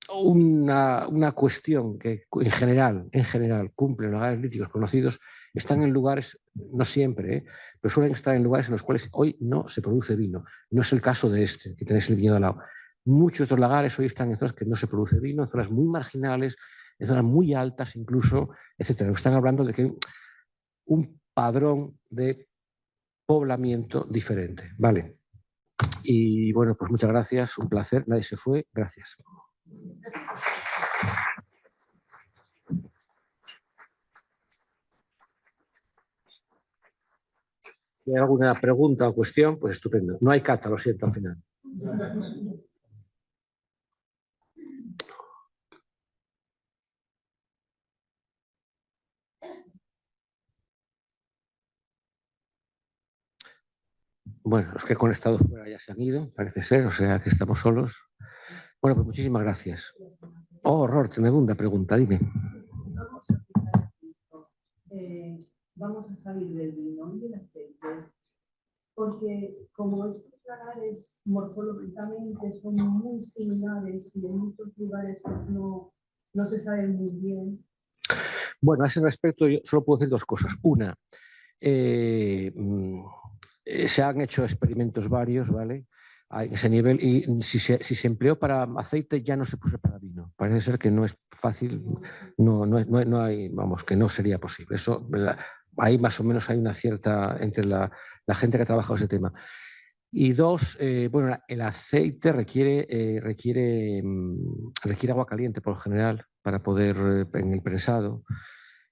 S2: Una cuestión que en general cumplen los lagares líticos conocidos, están en lugares, no siempre, pero suelen estar en lugares en los cuales hoy no se produce vino. No es el caso de este, que tenéis el viñedo al lado. Muchos de estos lagares hoy están en zonas que no se produce vino, en zonas muy marginales, en zonas muy altas incluso, etcétera. Están hablando de que un padrón de poblamiento diferente, ¿vale? Y bueno, pues muchas gracias, un placer, nadie se fue, gracias. Si hay alguna pregunta o cuestión, pues estupendo. No hay cata, lo siento, al final. Bueno, los que he conectado fuera ya se han ido, parece ser, o sea que estamos solos. Bueno, pues muchísimas gracias. Oh, horror, segunda pregunta, dime.
S3: Vamos a salir del vino y del aceite, porque como estos lagares morfológicamente son muy similares y en muchos lugares pues no se sabe muy bien.
S2: Bueno, a ese respecto yo solo puedo decir 2 cosas. Una, se han hecho experimentos varios, ¿vale? A ese nivel, y si se empleó para aceite ya no se puso para vino. Parece ser que no es fácil, no hay, vamos, que no sería posible. Eso, ahí más o menos hay una cierta, entre la gente que ha trabajado ese tema. Y 2, bueno, el aceite requiere agua caliente por lo general para poder, en el prensado.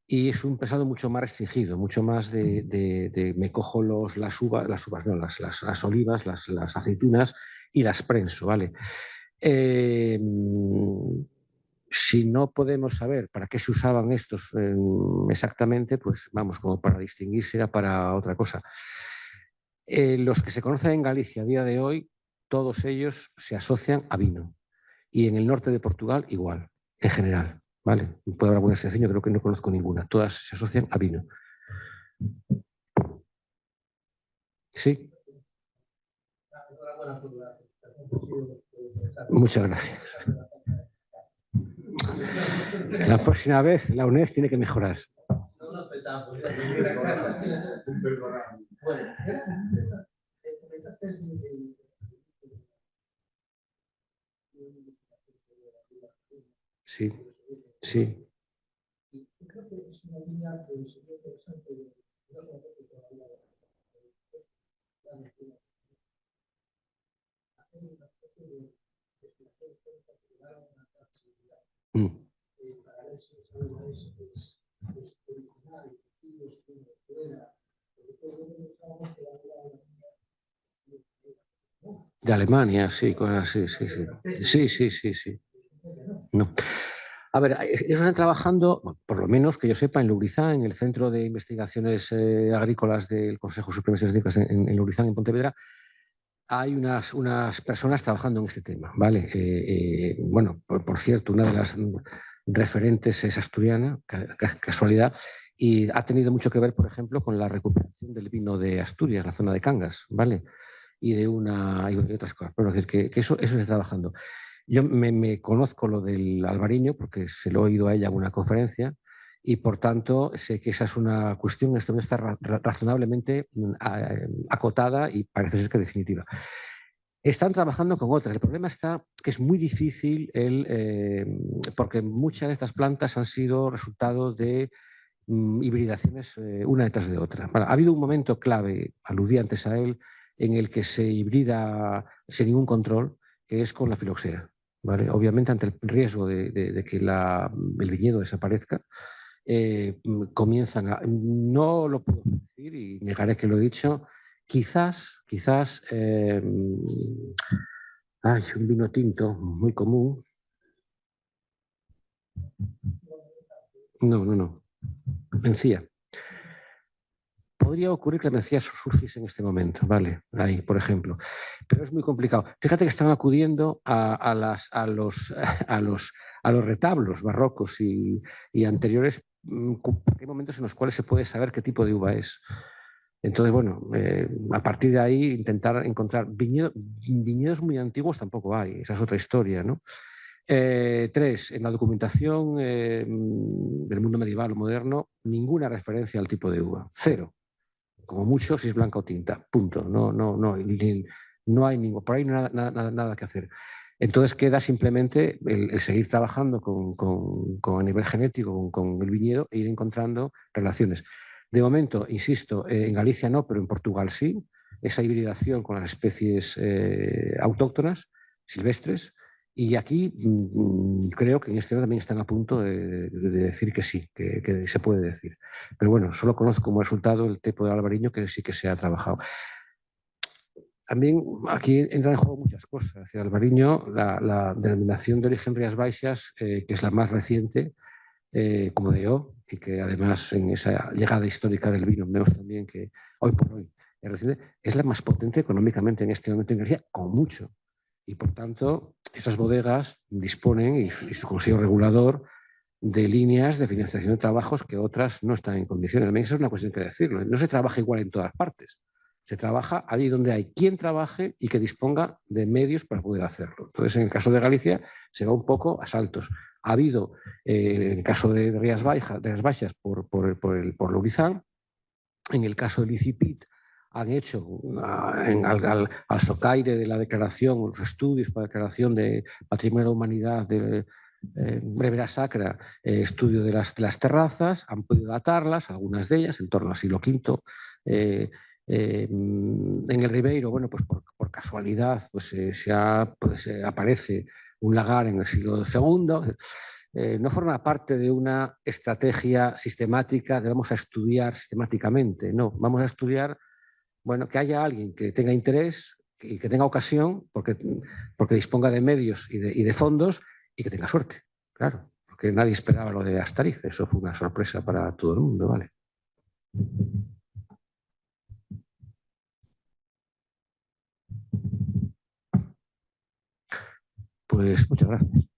S2: Y es un prensado mucho más restringido, mucho más me cojo las olivas, las aceitunas y las prenso, ¿vale? Si no podemos saber para qué se usaban estos exactamente, pues vamos, como para distinguirse era para otra cosa. Los que se conocen en Galicia a día de hoy, todos ellos se asocian a vino. Y en el norte de Portugal igual, en general. ¿Vale? Puede haber alguna excepción, yo creo que no conozco ninguna. Todas se asocian a vino. ¿Sí? Muchas gracias. La próxima vez la UNED tiene que mejorar. Sí, sí. De Alemania, sí, sí. Sí. No. A ver, ellos están trabajando, bueno, por lo menos que yo sepa, en Lubrizán, en el Centro de Investigaciones Agrícolas del Consejo Supremo de Científicas en Lubrizán, en Pontevedra. Hay unas personas trabajando en este tema, ¿vale? Bueno, por cierto, una de las referentes es asturiana, casualidad, y ha tenido mucho que ver, por ejemplo, con la recuperación del vino de Asturias, la zona de Cangas, ¿vale? Y de otras cosas. Pero es decir, que eso se está trabajando. Yo me conozco lo del albariño porque se lo he oído a ella en una conferencia y por tanto sé que esa es una cuestión en este momento está razonablemente acotada y parece ser que definitiva. Están trabajando con otras. El problema está que es muy difícil porque muchas de estas plantas han sido resultado de hibridaciones una detrás de otra. Bueno, ha habido un momento clave, aludí antes a él, en el que se hibrida sin ningún control, que es con la filoxera. ¿Vale? Obviamente, ante el riesgo de que el viñedo desaparezca, comienzan a... No lo puedo decir y negaré que lo he dicho. Quizás hay un vino tinto muy común. No. Mencía. Podría ocurrir que la mencía surgiese en este momento, ¿vale? Ahí, por ejemplo. Pero es muy complicado. Fíjate que están acudiendo a los retablos barrocos y anteriores, hay momentos en los cuales se puede saber qué tipo de uva es. Entonces, bueno, a partir de ahí intentar encontrar viñedos muy antiguos tampoco hay, esa es otra historia, ¿no? 3, en la documentación del mundo medieval o moderno, ninguna referencia al tipo de uva. 0. Como mucho, si es blanca o tinta. Punto. No hay ningún, por ahí nada que hacer. Entonces queda simplemente el seguir trabajando a nivel genético con el viñedo e ir encontrando relaciones. De momento, insisto, en Galicia no, pero en Portugal sí. Esa hibridación con las especies autóctonas, silvestres. Y aquí creo que en este también están a punto de decir que sí, que se puede decir. Pero bueno, solo conozco como resultado el tipo de albariño que sí que se ha trabajado. También aquí entran en juego muchas cosas. El albariño, la denominación de origen Rías Baixas, que es la más reciente, como de O, y que además en esa llegada histórica del vino vemos también que hoy por hoy es la más potente económicamente en este momento en Galicia, con mucho. Y por tanto, esas bodegas disponen, y su consejo regulador, de líneas de financiación de trabajos que otras no están en condiciones. También eso es una cuestión que decirlo. No se trabaja igual en todas partes. Se trabaja allí donde hay quien trabaje y que disponga de medios para poder hacerlo. Entonces, en el caso de Galicia, se va un poco a saltos. Ha habido, en el caso de Rías Baixas, por Lubrizán, en el caso del ICIPIT, han hecho al socaire de la declaración, los estudios para la declaración de Patrimonio de la Humanidad de Brevera Sacra, estudio de las terrazas, han podido datarlas, algunas de ellas, en torno al siglo V. En el Ribeiro, bueno, pues por casualidad, pues, aparece un lagar en el siglo II. No forma parte de una estrategia sistemática de vamos a estudiar sistemáticamente, no, vamos a estudiar, bueno, que haya alguien que tenga interés y que tenga ocasión, porque disponga de medios y de fondos y que tenga suerte, claro, porque nadie esperaba lo de Astariz, eso fue una sorpresa para todo el mundo, ¿vale? Pues muchas gracias.